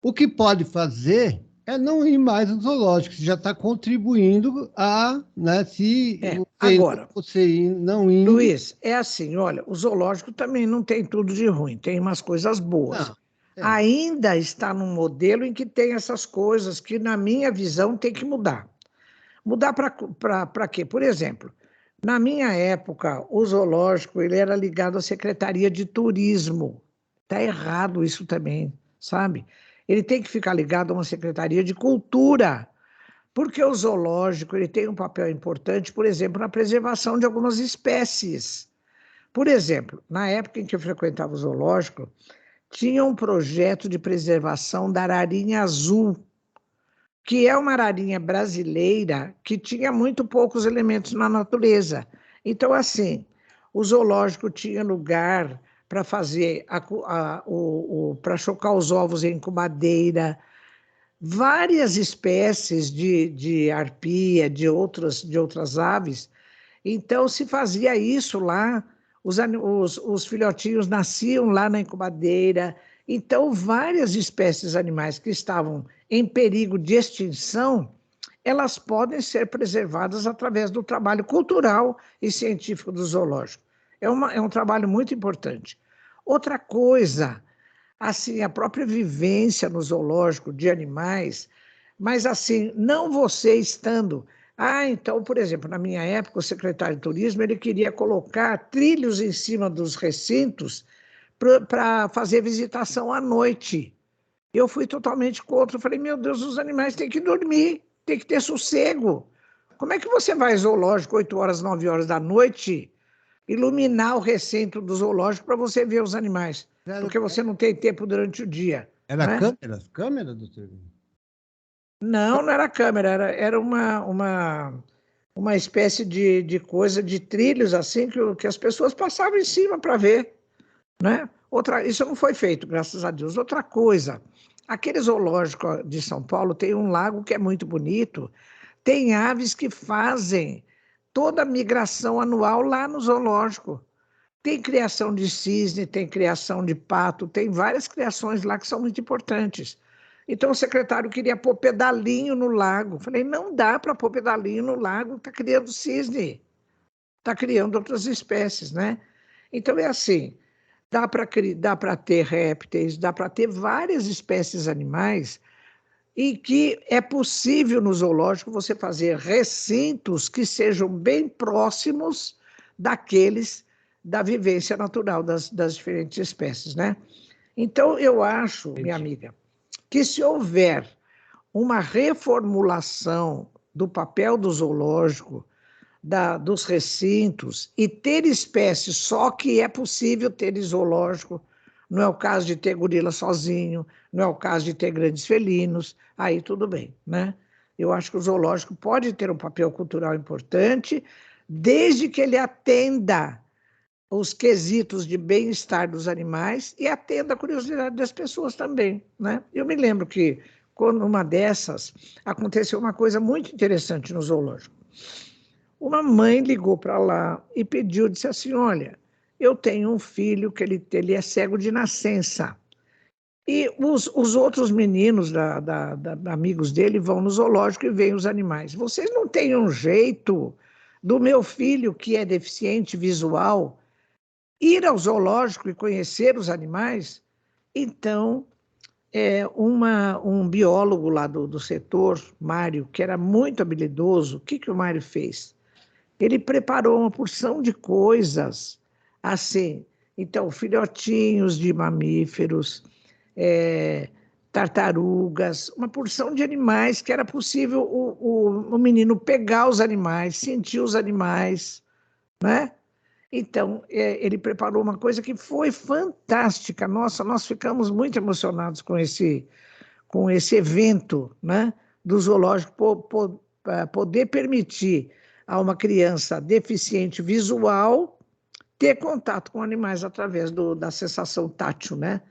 o que pode fazer é não ir mais no zoológico, você já está contribuindo a, né, se agora, você não indo... Luiz, é assim, olha, o zoológico também não tem tudo de ruim, tem umas coisas boas. Ainda está num modelo em que tem essas coisas que, na minha visão, tem que mudar. Mudar para quê? Por exemplo, na minha época, o zoológico ele era ligado à Secretaria de Turismo. Está errado isso também, sabe? Ele tem que ficar ligado a uma Secretaria de Cultura, porque o zoológico ele tem um papel importante, por exemplo, na preservação de algumas espécies. Por exemplo, na época em que eu frequentava o zoológico, tinha um projeto de preservação da ararinha azul, que é uma ararinha brasileira que tinha muito poucos elementos na natureza. Então, assim, o zoológico tinha lugar para fazer para chocar os ovos em incubadeira, várias espécies de arpia, de outras aves. Então, se fazia isso lá, os filhotinhos nasciam lá na incubadeira. Então, várias espécies animais que estavam em perigo de extinção, elas podem ser preservadas através do trabalho cultural e científico do zoológico. É um trabalho muito importante. Outra coisa, assim, a própria vivência no zoológico de animais, mas assim, não você estando... então, por exemplo, na minha época, o secretário de turismo, ele queria colocar trilhos em cima dos recintos para fazer visitação à noite. Eu fui totalmente contra, eu falei, meu Deus, os animais têm que dormir, tem que ter sossego. Como é que você vai ao zoológico 8 horas, 9 horas da noite, iluminar o recinto do zoológico para você ver os animais? Porque você não tem tempo durante o dia. Era né? câmera, doutor? Não era câmera, era uma espécie de coisa, de trilhos assim, que as pessoas passavam em cima para ver. Né? Isso não foi feito, graças a Deus. Outra coisa, aquele zoológico de São Paulo tem um lago que é muito bonito, tem aves que fazem toda a migração anual lá no zoológico. Tem criação de cisne, tem criação de pato, tem várias criações lá que são muito importantes. Então o secretário queria pôr pedalinho no lago. Falei, não dá para pôr pedalinho no lago, está criando cisne, está criando outras espécies, né? Então é assim, dá para ter répteis, dá para ter várias espécies animais e que é possível no zoológico você fazer recintos que sejam bem próximos daqueles da vivência natural das diferentes espécies, né? Então, eu acho, minha amiga, que se houver uma reformulação do papel do zoológico, dos recintos, e ter espécies só que é possível ter em zoológico, não é o caso de ter gorila sozinho, não é o caso de ter grandes felinos, aí tudo bem, né? Eu acho que o zoológico pode ter um papel cultural importante, desde que ele atenda os quesitos de bem-estar dos animais e atenda a curiosidade das pessoas também, né? Eu me lembro que, quando uma dessas, aconteceu uma coisa muito interessante no zoológico. Uma mãe ligou para lá e pediu, disse assim, olha, eu tenho um filho que ele é cego de nascença. E os outros meninos, amigos dele, vão no zoológico e veem os animais. Vocês não têm um jeito do meu filho, que é deficiente visual, ir ao zoológico e conhecer os animais? Então, um biólogo lá do setor, Mário, que era muito habilidoso, o que o Mário fez? Ele preparou uma porção de coisas, assim, então, filhotinhos de mamíferos, tartarugas, uma porção de animais que era possível o menino pegar os animais, sentir os animais, né? Então, ele preparou uma coisa que foi fantástica. Nossa, nós ficamos muito emocionados com esse evento, né, do zoológico poder permitir a uma criança deficiente visual ter contato com animais através da sensação tátil, né?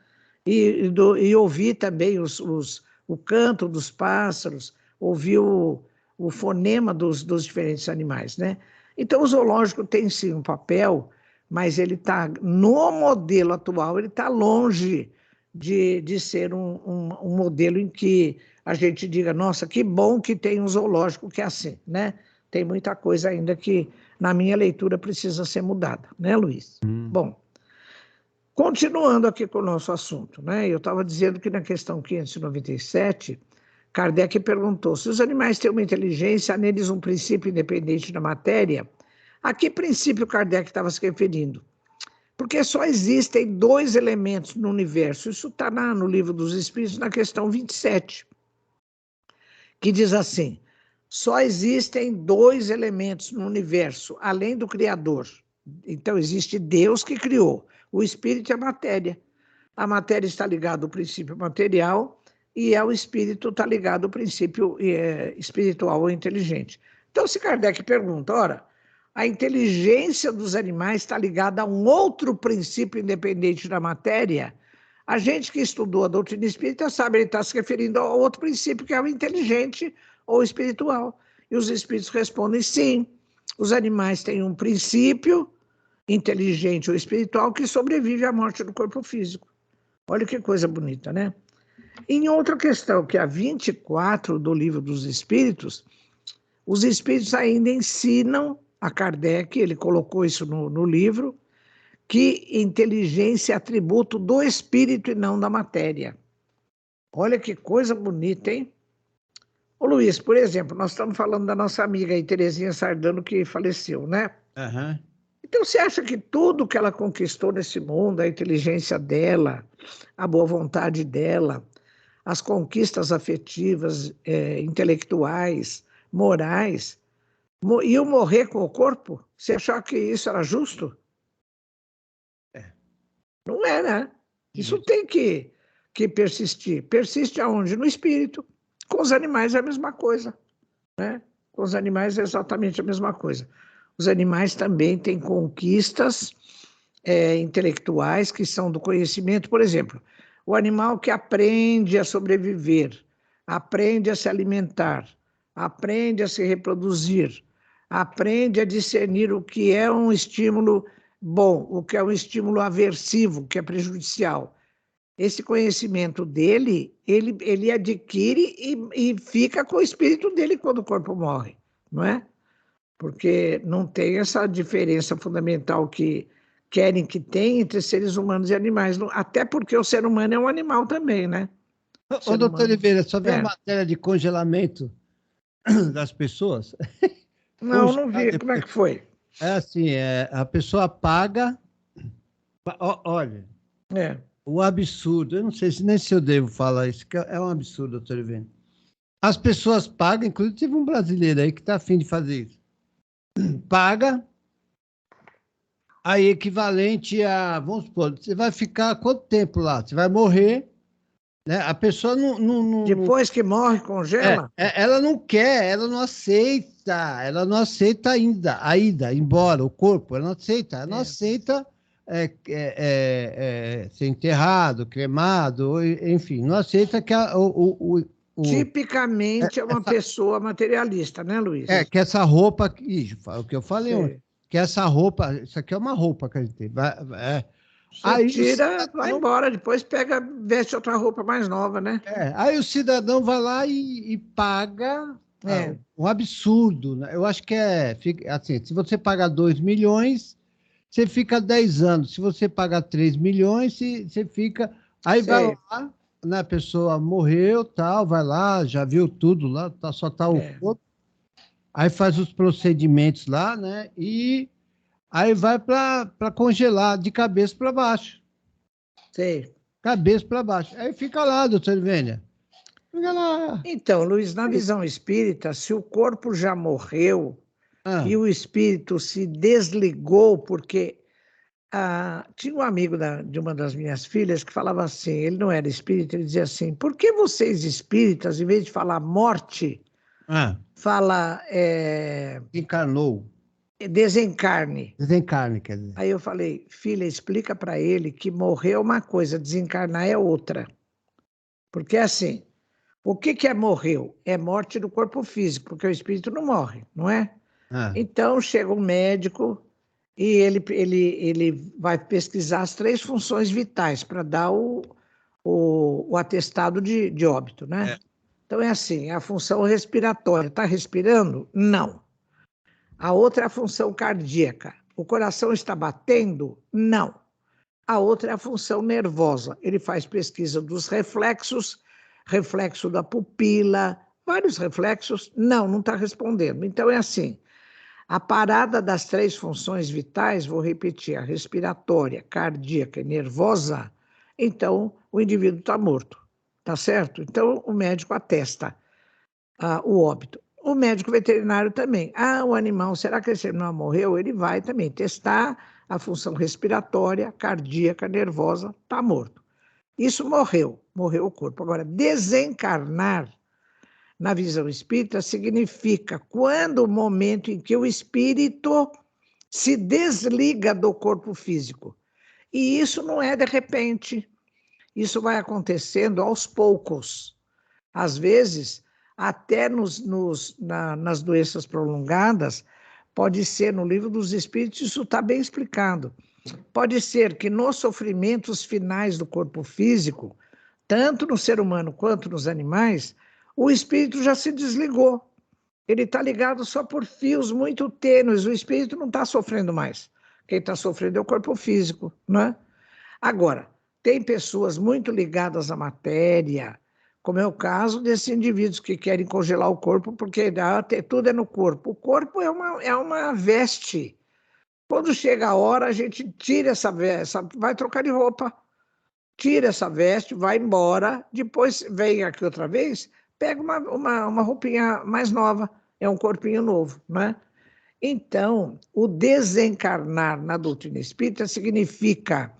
E ouvir também o canto dos pássaros, ouvir o fonema dos diferentes animais, né? Então, o zoológico tem sim um papel, mas ele está, no modelo atual, ele está longe de ser um modelo em que a gente diga, nossa, que bom que tem um zoológico que é assim, né? Tem muita coisa ainda que, na minha leitura, precisa ser mudada, né, Luiz? Bom, continuando aqui com o nosso assunto, né? Eu estava dizendo que na questão 597, Kardec perguntou, se os animais têm uma inteligência, há neles um princípio independente da matéria? A que princípio Kardec estava se referindo? Porque só existem 2 elementos no universo. Isso está no Livro dos Espíritos, na questão 27, que diz assim, só existem 2 elementos no universo, além do Criador. Então, existe Deus que criou, o Espírito e a matéria. A matéria está ligada ao princípio material e o espírito está ligado ao princípio espiritual ou inteligente. Então, se Kardec pergunta, ora, a inteligência dos animais está ligada a um outro princípio independente da matéria, a gente que estudou a doutrina espírita sabe, ele está se referindo a outro princípio, que é o inteligente ou espiritual. E os espíritos respondem sim, Os animais têm um princípio inteligente ou espiritual que sobrevive à morte do corpo físico. Olha que coisa bonita, né? Em outra questão, que é a 24 do Livro dos Espíritos, os espíritos ainda ensinam a Kardec, ele colocou isso no livro, que inteligência é atributo do espírito e não da matéria. Olha que coisa bonita, hein? Ô Luiz, por exemplo, nós estamos falando da nossa amiga aí, Terezinha Sardano, que faleceu, né? Aham. Então, você acha que tudo que ela conquistou nesse mundo, a inteligência dela, a boa vontade dela, as conquistas afetivas, intelectuais, morais, iam morrer com o corpo? Você achava que isso era justo? Não é, né? Isso tem que persistir. Persiste aonde? No espírito. Com os animais é a mesma coisa, né? Com os animais é exatamente a mesma coisa. Os animais também têm conquistas intelectuais que são do conhecimento. Por exemplo, o animal que aprende a sobreviver, aprende a se alimentar, aprende a se reproduzir, aprende a discernir o que é um estímulo bom, o que é um estímulo aversivo, que é prejudicial. Esse conhecimento dele, ele adquire e fica com o espírito dele quando o corpo morre, não é? Porque não tem essa diferença fundamental que querem que tenha entre seres humanos e animais. Até porque o ser humano é um animal também, né? Ô, doutor Oliveira, só vê a É. matéria de congelamento das pessoas? Não, não vi. Como é que foi? É assim, a pessoa paga. Olha, É. o absurdo, eu não sei nem se eu devo falar isso, que é um absurdo, doutor Oliveira. As pessoas pagam, inclusive teve um brasileiro aí que está afim de fazer isso. Paga, aí equivalente a, vamos supor, você vai ficar quanto tempo lá? Você vai morrer, né? A pessoa Depois que morre, congela? ela não quer, ela não aceita ainda, a ida, embora, o corpo, ela não aceita ser enterrado, cremado, enfim, não aceita que Tipicamente é uma pessoa materialista, né, Luiz? que essa roupa, o que eu falei Sei. ontem, que essa roupa, isso aqui é uma roupa que a gente tem, Você aí tira, vai embora, depois pega, veste outra roupa mais nova, né? aí o cidadão vai lá e paga É. um absurdo, né? Eu acho que assim, se você pagar 2 milhões, você fica 10 anos. Se você pagar 3 milhões, você fica... Aí vai Sei. lá, né, a pessoa morreu, tal, vai lá, já viu tudo lá, só tá o corpo. Aí faz os procedimentos lá, né? E aí vai para congelar de cabeça para baixo. Sei. Cabeça para baixo. Aí fica lá, doutor Vênia. Fica lá. Então, Luiz, na visão espírita, se o corpo já morreu e o espírito se desligou, porque tinha um amigo de uma das minhas filhas que falava assim, ele não era espírita, ele dizia assim, por que vocês espíritas, em vez de falar morte, fala Encarnou. desencarne? Desencarne, quer dizer. Aí eu falei, filha, explica para ele que morrer é uma coisa, desencarnar é outra. Porque assim, o que é morreu? É morte do corpo físico, porque o espírito não morre, não é? Então chega um médico e ele vai pesquisar as 3 funções vitais para dar o atestado de óbito, né? Então é assim, a função respiratória, está respirando? Não. A outra é a função cardíaca. O coração está batendo? Não. A outra é a função nervosa. Ele faz pesquisa dos reflexos, reflexo da pupila, vários reflexos. Não está respondendo. Então é assim, a parada das 3 funções vitais, vou repetir, a respiratória, cardíaca e nervosa, então o indivíduo está morto, tá certo? Então o médico atesta o óbito. O médico veterinário também. O animal, será que esse animal morreu? Ele vai também testar a função respiratória, cardíaca, nervosa, está morto. Isso morreu o corpo. Agora, desencarnar, na visão espírita, significa quando o momento em que o espírito se desliga do corpo físico. E isso não é de repente, isso vai acontecendo aos poucos. Às vezes, até nas doenças prolongadas, Pode ser, no Livro dos Espíritos, isso está bem explicado. Pode ser que nos sofrimentos finais do corpo físico, tanto no ser humano quanto nos animais, o espírito já se desligou. Ele está ligado só por fios muito tênues, o espírito não está sofrendo mais. Quem está sofrendo é o corpo físico, não é? Agora, tem pessoas muito ligadas à matéria, como é o caso desses indivíduos que querem congelar o corpo, porque tudo é no corpo. O corpo é uma veste. Quando chega a hora, a gente tira essa veste, vai trocar de roupa, tira essa veste, vai embora, depois vem aqui outra vez, pega uma roupinha mais nova, é um corpinho novo, né? Então, o desencarnar na doutrina espírita significa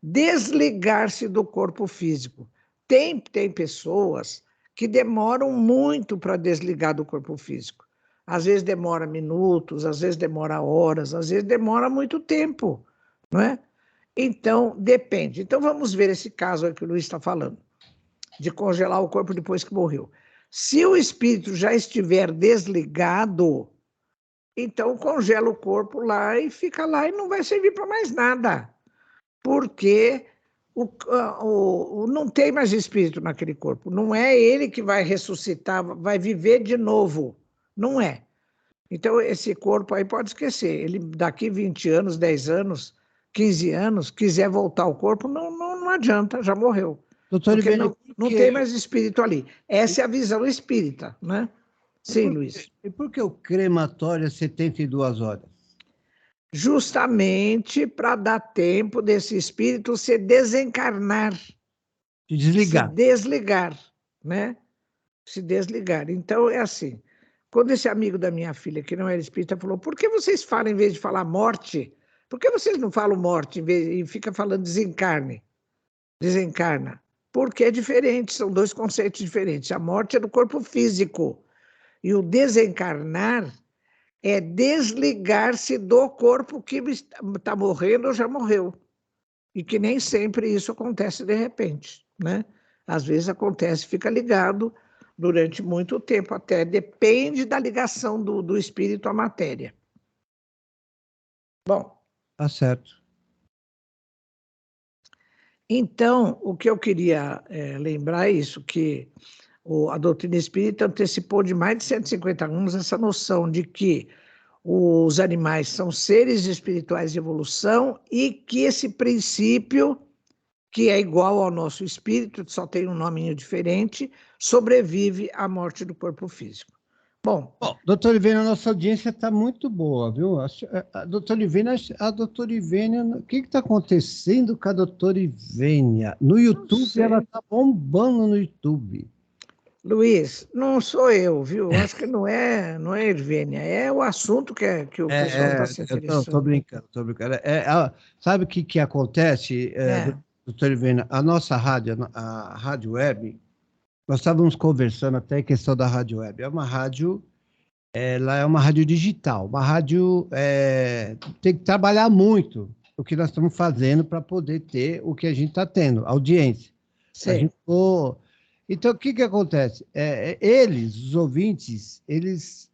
desligar-se do corpo físico. Tem pessoas que demoram muito para desligar do corpo físico. Às vezes demora minutos, às vezes demora horas, às vezes demora muito tempo, não é? Então, depende. Então, vamos ver esse caso aí que o Luiz está falando, de congelar o corpo depois que morreu. Se o espírito já estiver desligado, então congela o corpo lá e fica lá e não vai servir para mais nada, porque não tem mais espírito naquele corpo. Não é ele que vai ressuscitar, vai viver de novo. Não é. Então, esse corpo aí pode esquecer. Ele, daqui 20 anos, 10 anos, 15 anos, quiser voltar ao corpo, não adianta, já morreu. Doutor Porque Ivênia, não tem mais espírito ali. Essa é a visão espírita, né? Sim, Luiz. E por que o crematório é 72 horas? Justamente para dar tempo desse espírito se desencarnar. De desligar. Se desligar, né? Se desligar. Então, é assim. Quando esse amigo da minha filha, que não era espírita, falou, por que vocês falam, em vez de falar morte, por que vocês não falam morte e fica falando desencarne? Desencarna. Porque é diferente, são dois conceitos diferentes. A morte é do corpo físico e o desencarnar é desligar-se do corpo que está morrendo ou já morreu. E que nem sempre isso acontece de repente, né? Às vezes acontece, fica ligado durante muito tempo, até depende da ligação do espírito à matéria. Bom. Tá certo. Então, o que eu queria lembrar é isso, que a doutrina espírita antecipou de mais de 150 anos essa noção de que os animais são seres espirituais de evolução e que esse princípio, que é igual ao nosso espírito, só tem um nominho diferente, sobrevive à morte do corpo físico. Bom, doutor Ivênia, a nossa audiência está muito boa, viu? A doutora Ivênia, o que está acontecendo com a doutora Ivênia? No YouTube, ela está bombando no YouTube. Luiz, não sou eu, viu? Acho que não é Ivênia, é o assunto que o pessoal está se interessando. Estou brincando. Sabe o que acontece, doutor Ivênia? A nossa rádio, a Rádio Web, nós estávamos conversando até a questão da Rádio Web. É uma rádio, ela é uma rádio digital, uma rádio tem que trabalhar muito o que nós estamos fazendo para poder ter o que a gente está tendo, audiência. Sim. Então, o que acontece? Eles, os ouvintes, eles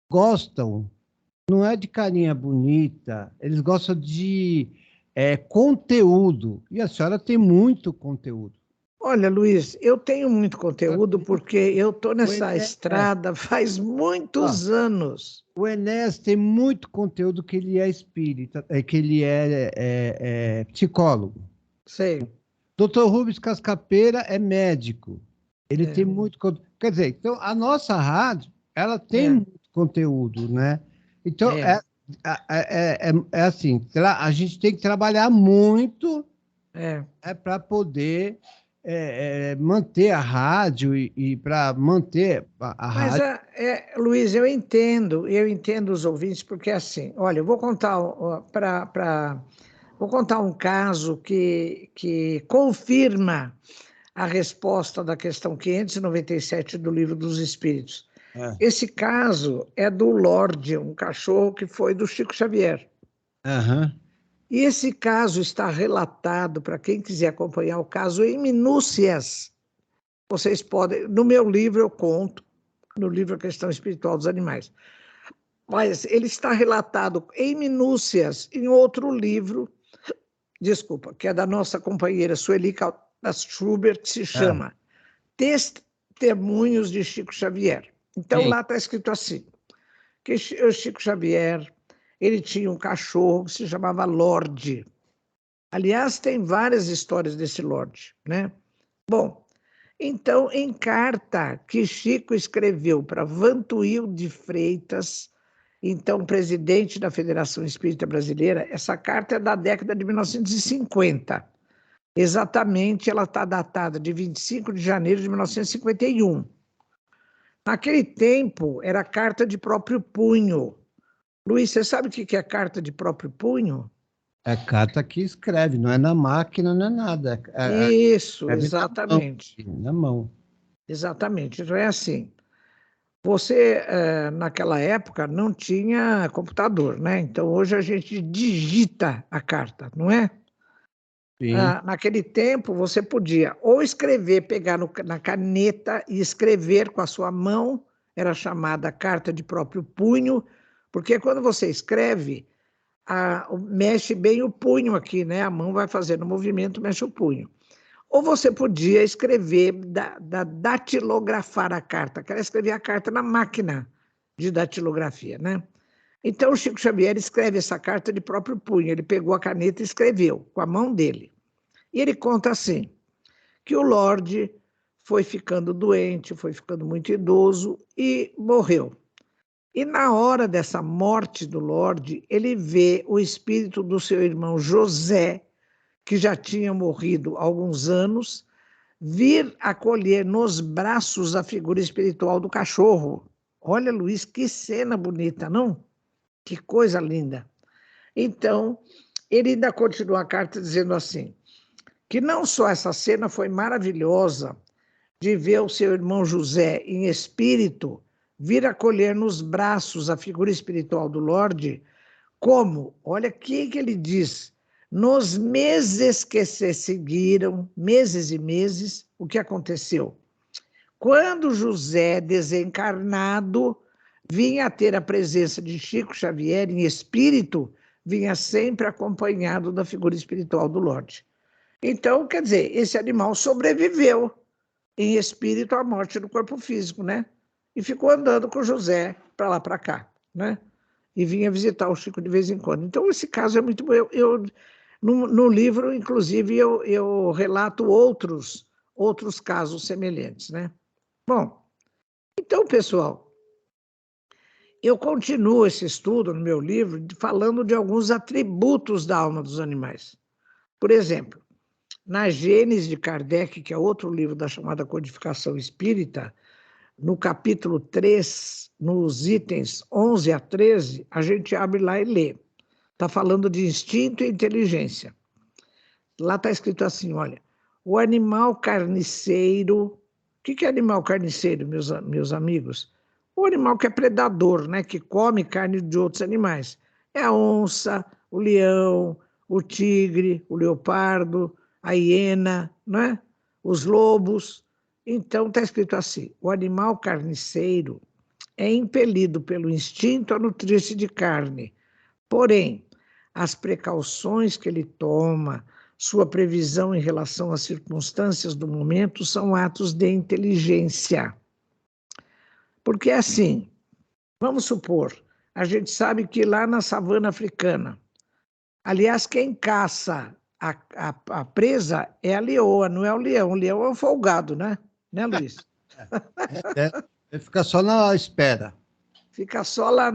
gostam, não é de carinha bonita, eles gostam de conteúdo. E a senhora tem muito conteúdo. Olha, Luiz, eu tenho muito conteúdo porque eu estou nessa estrada faz muitos anos. O Enéas tem muito conteúdo que ele é espírita, que ele é psicólogo. Sei. Doutor Rubens Cascapeira é médico. Ele tem muito conteúdo. Quer dizer, então, a nossa rádio, ela tem muito conteúdo, né? Então, assim, a gente tem que trabalhar muito para poder manter a rádio e para manter a rádio. Mas, Luiz, eu entendo os ouvintes, porque assim, olha, eu vou contar Vou contar um caso que confirma a resposta da questão 597 do Livro dos Espíritos. Esse caso é do Lorde, um cachorro que foi do Chico Xavier. E esse caso está relatado, para quem quiser acompanhar o caso, em minúcias. Vocês podem, no meu livro eu conto, no livro A Questão Espiritual dos Animais. Mas ele está relatado em minúcias em outro livro, desculpa, que é da nossa companheira Sueli Schubert, que se chama Testemunhos de Chico Xavier. Então, Sim. lá está escrito assim, que o Chico Xavier, ele tinha um cachorro que se chamava Lorde. Aliás, tem várias histórias desse Lorde, né? Bom, então, em carta que Chico escreveu para Vantuil de Freitas, então presidente da Federação Espírita Brasileira, essa carta é da década de 1950. Exatamente, ela está datada de 25 de janeiro de 1951. Naquele tempo, era carta de próprio punho. Luiz, você sabe o que é carta de próprio punho? É carta que escreve, não é na máquina, não é nada. Isso, Escreve exatamente. na mão. Exatamente. Então é assim. Você, naquela época, não tinha computador, né? Então, hoje a gente digita a carta, não é? Sim. Naquele tempo, você podia ou escrever, pegar na caneta e escrever com a sua mão, era chamada carta de próprio punho, porque quando você escreve, mexe bem o punho aqui, né? A mão vai fazendo o movimento, mexe o punho. Ou você podia escrever, datilografar a carta, que era escrever a carta na máquina de datilografia, né? Então, o Chico Xavier escreve essa carta de próprio punho. Ele pegou a caneta e escreveu com a mão dele. E ele conta assim, que o Lorde foi ficando doente, foi ficando muito idoso e morreu. E na hora dessa morte do Lorde, ele vê o espírito do seu irmão José, que já tinha morrido há alguns anos, vir acolher nos braços a figura espiritual do cachorro. Olha, Luiz, que cena bonita, não? Que coisa linda. Então, ele ainda continua a carta dizendo assim, que não só essa cena foi maravilhosa de ver o seu irmão José em espírito vir acolher nos braços a figura espiritual do Lorde, como, olha o que ele diz, nos meses que se seguiram, meses e meses, o que aconteceu? Quando José, desencarnado, vinha ter a presença de Chico Xavier em espírito, vinha sempre acompanhado da figura espiritual do Lorde. Então, quer dizer, esse animal sobreviveu em espírito à morte do corpo físico, né? E ficou andando com José para lá para cá, né? E vinha visitar o Chico de vez em quando. Então, esse caso é muito bom. No livro, inclusive, eu relato outros casos semelhantes, né? Bom, então, pessoal, eu continuo esse estudo no meu livro falando de alguns atributos da alma dos animais. Por exemplo, na Gênese de Kardec, que é outro livro da chamada Codificação Espírita, no capítulo 3, nos itens 11 a 13, a gente abre lá e lê. Está falando de instinto e inteligência. Lá está escrito assim, olha, o animal carniceiro... O que é animal carniceiro, meus amigos? O animal que é predador, né? Que come carne de outros animais. É a onça, o leão, o tigre, o leopardo, a hiena, né? Os lobos. Então, está escrito assim, o animal carniceiro é impelido pelo instinto a nutrir-se de carne. Porém, as precauções que ele toma, sua previsão em relação às circunstâncias do momento são atos de inteligência. Porque assim, vamos supor, a gente sabe que lá na savana africana, aliás, quem caça a presa é a leoa, não é o leão. O leão é o folgado, né? Né, Luiz? Fica só na espera. Fica só lá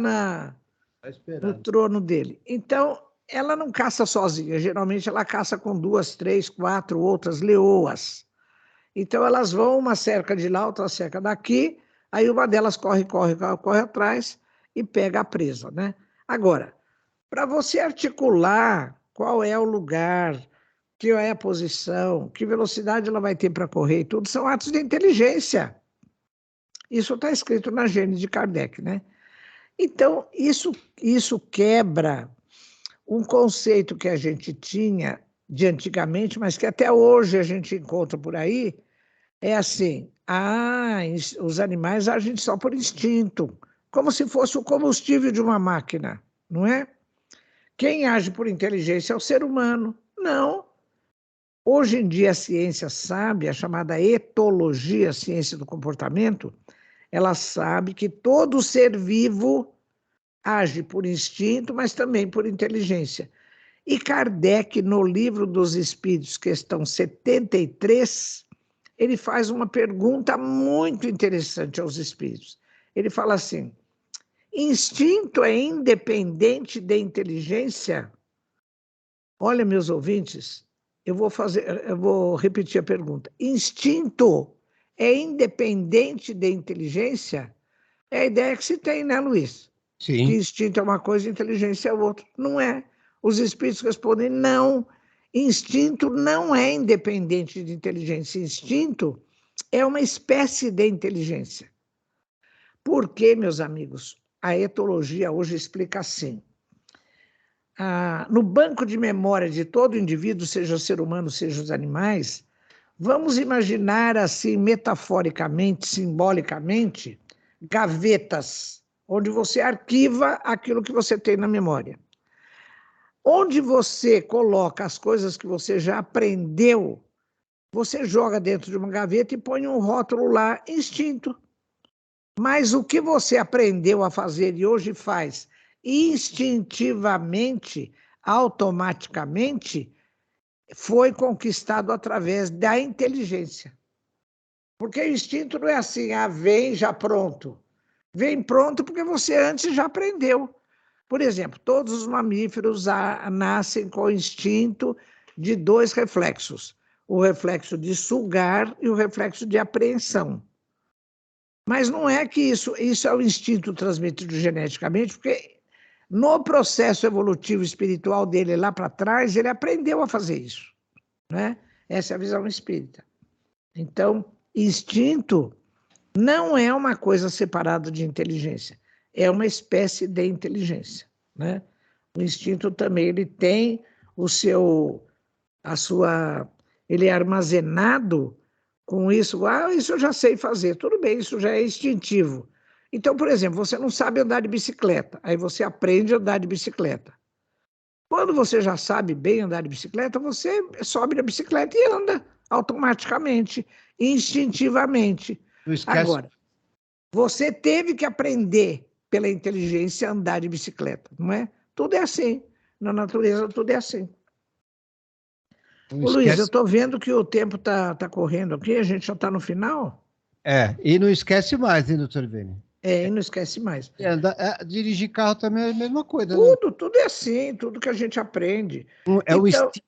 no trono dele. Então, ela não caça sozinha, geralmente ela caça com 2, 3, 4 outras leoas. Então elas vão uma cerca de lá, outra cerca daqui, aí uma delas corre atrás e pega a presa, né? Agora, para você articular qual é o lugar, que é a posição, que velocidade ela vai ter para correr e tudo, são atos de inteligência. Isso está escrito na Gênese de Kardec, né? Então, isso quebra um conceito que a gente tinha de antigamente, mas que até hoje a gente encontra por aí, é assim, os animais agem só por instinto, como se fosse o combustível de uma máquina, não é? Quem age por inteligência é o ser humano. Não. Hoje em dia a ciência sabe, a chamada etologia, a ciência do comportamento, ela sabe que todo ser vivo age por instinto, mas também por inteligência. E Kardec, no Livro dos Espíritos, questão 73, ele faz uma pergunta muito interessante aos espíritos. Ele fala assim: instinto é independente de inteligência? Olha, meus ouvintes, eu vou repetir a pergunta. Instinto é independente de inteligência? É a ideia que se tem, né, Luiz? Sim. Que instinto é uma coisa e inteligência é outra. Não é. Os espíritos respondem: não. Instinto não é independente de inteligência. Instinto é uma espécie de inteligência. Por quê, meus amigos? A etologia hoje explica assim. No banco de memória de todo indivíduo, seja o ser humano, seja os animais, vamos imaginar assim, metaforicamente, simbolicamente, gavetas, onde você arquiva aquilo que você tem na memória. Onde você coloca as coisas que você já aprendeu, você joga dentro de uma gaveta e põe um rótulo lá, instinto. Mas o que você aprendeu a fazer e hoje faz instintivamente, automaticamente, foi conquistado através da inteligência. Porque o instinto não é assim, vem já pronto. Vem pronto porque você antes já aprendeu. Por exemplo, todos os mamíferos nascem com o instinto de 2 reflexos: o reflexo de sugar e o reflexo de apreensão. Mas não é que isso é o instinto transmitido geneticamente, porque no processo evolutivo espiritual dele lá para trás, ele aprendeu a fazer isso, né? Essa é a visão espírita. Então, instinto não é uma coisa separada de inteligência, é uma espécie de inteligência, né? O instinto também ele tem ele é armazenado com isso. Isso eu já sei fazer, tudo bem, isso já é instintivo. Então, por exemplo, você não sabe andar de bicicleta, aí você aprende a andar de bicicleta. Quando você já sabe bem andar de bicicleta, você sobe na bicicleta e anda automaticamente, instintivamente. Não esquece. Agora, você teve que aprender pela inteligência a andar de bicicleta, não é? Tudo é assim. Na natureza, tudo é assim. Ô, Luiz, eu estou vendo que o tempo está correndo aqui, a gente já está no final. E não esquece mais, hein, doutor Ivênia? E não esquece mais. Dirigir carro também é a mesma coisa, Tudo é assim, tudo que a gente aprende. O instinto.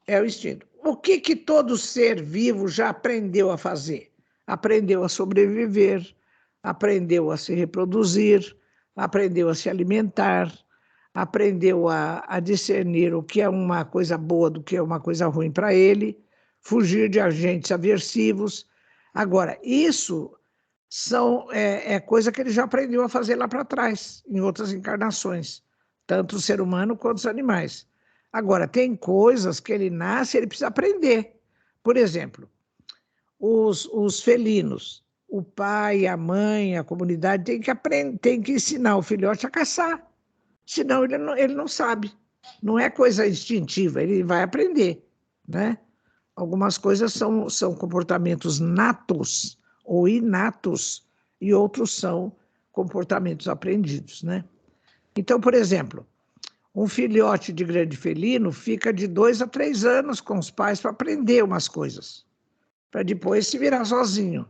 É o instinto. O que todo ser vivo já aprendeu a fazer? Aprendeu a sobreviver, aprendeu a se reproduzir, aprendeu a se alimentar, aprendeu a discernir o que é uma coisa boa do que é uma coisa ruim para ele, fugir de agentes aversivos. Agora, isso é coisa que ele já aprendeu a fazer lá para trás, em outras encarnações, tanto o ser humano quanto os animais. Agora, tem coisas que ele nasce e ele precisa aprender. Por exemplo, os felinos, o pai, a mãe, a comunidade tem que ensinar o filhote a caçar. Senão ele não sabe. Não é coisa instintiva, ele vai aprender, né? Algumas coisas são comportamentos natos ou inatos e outros são comportamentos aprendidos, né? Então, por exemplo, um filhote de grande felino fica de 2 a 3 anos com os pais para aprender umas coisas, para depois se virar sozinho.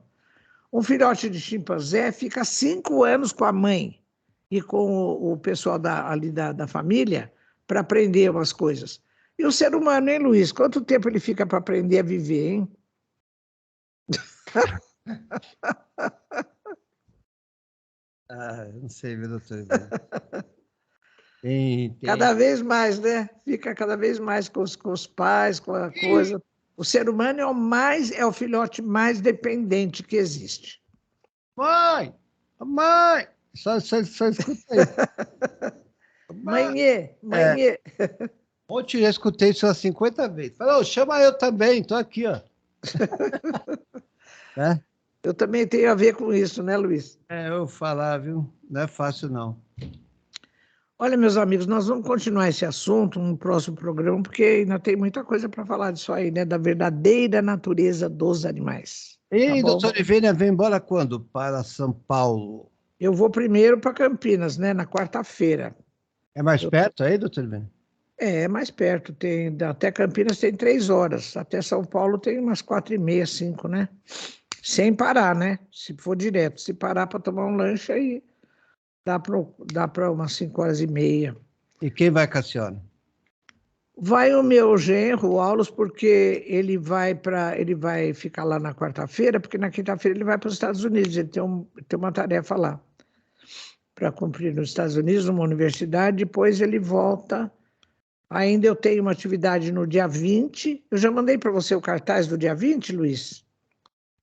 Um filhote de chimpanzé fica 5 anos com a mãe e com o pessoal ali da família para aprender umas coisas. E o ser humano, hein, Luiz? Quanto tempo ele fica para aprender a viver, hein? Não sei, meu doutor. Cada vez mais, né? Fica cada vez mais com os pais, com a coisa. O ser humano é o filhote mais dependente que existe. Mãe! Só escuta aí. Mãe. Ontem eu já escutei isso umas 50 vezes. Falou, chama eu também, tô aqui, ó. Né? Eu também tenho a ver com isso, né, Luiz? Eu falar, viu? Não é fácil, não. Olha, meus amigos, nós vamos continuar esse assunto no próximo programa, porque ainda tem muita coisa para falar disso aí, né? Da verdadeira natureza dos animais. Tá E bom? doutor Ivênia vem embora quando? Para São Paulo. Eu vou primeiro para Campinas, né? Na quarta-feira. É mais perto aí, doutor Ivênia? É mais perto, até Campinas tem 3 horas, até São Paulo tem umas 4h30, 5, né? Sem parar, né? Se for direto, se parar para tomar um lanche, aí dá para umas 5h30. E quem vai com a senhora? Vai o meu genro, o Aulos, porque ele vai ficar lá na quarta-feira, porque na quinta-feira ele vai para os Estados Unidos, ele tem uma tarefa lá para cumprir nos Estados Unidos, numa universidade, depois ele volta. Ainda eu tenho uma atividade no dia 20. Eu já mandei para você o cartaz do dia 20, Luiz?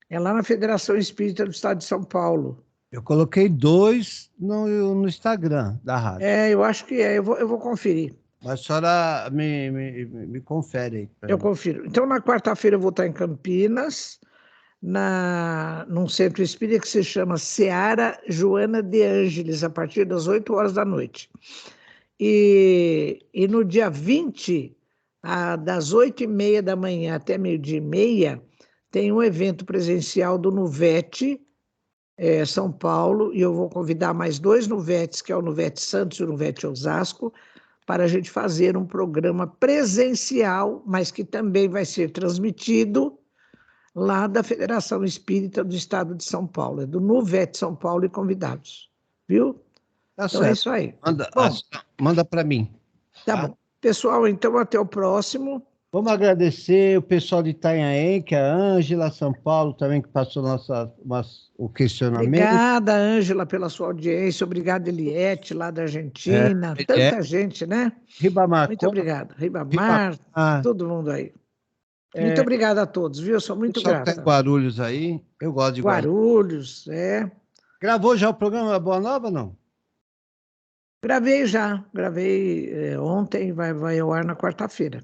É lá na Federação Espírita do Estado de São Paulo. Eu coloquei 2 no Instagram da rádio. Eu acho que é. Eu vou conferir. Mas a senhora me confere aí. Eu confiro. Então, na quarta-feira eu vou estar em Campinas, num centro espírita que se chama Seara Joana de Ângeles, a partir das 8 horas da noite. E no dia 20, das 8h30 da manhã até 12h30, tem um evento presencial do Nuvete, São Paulo, e eu vou convidar mais 2 Nuvetes, que é o Nuvete Santos e o Nuvete Osasco, para a gente fazer um programa presencial, mas que também vai ser transmitido lá da Federação Espírita do Estado de São Paulo, é do Nuvete São Paulo e convidados, viu? Tá Então certo. é isso aí. Manda para mim. Tá bom. Pessoal, então até o próximo. Vamos agradecer o pessoal de Itanhaém, que é a Ângela, São Paulo também, que passou o questionamento. Obrigada, Ângela, pela sua audiência. Obrigada, Eliette, lá da Argentina. Tanta gente, né? Ribamar. Muito obrigado. Ribamar, todo mundo aí. Muito obrigada a todos, viu? Eu sou muito grata. Tem Guarulhos aí. Eu gosto de Guarulhos, Gravou já o programa Boa Nova, não? Gravei já. Gravei ontem, vai ao ar na quarta-feira.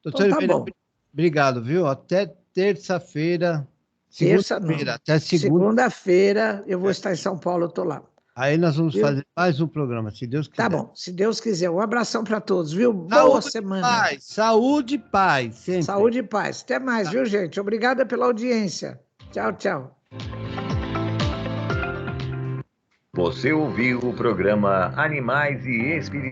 Doutor, então tá bom. Obrigado, viu? Até terça-feira. Terça-feira. Até segunda-feira eu vou estar em São Paulo, eu estou lá. Aí nós vamos fazer mais um programa, se Deus quiser. Tá bom, se Deus quiser. Um abração para todos, viu? Boa semana. Saúde e paz, sempre. Saúde e paz. Até mais, viu, gente? Obrigada pela audiência. Tchau, tchau. Você ouviu o programa Animais e Espíritos.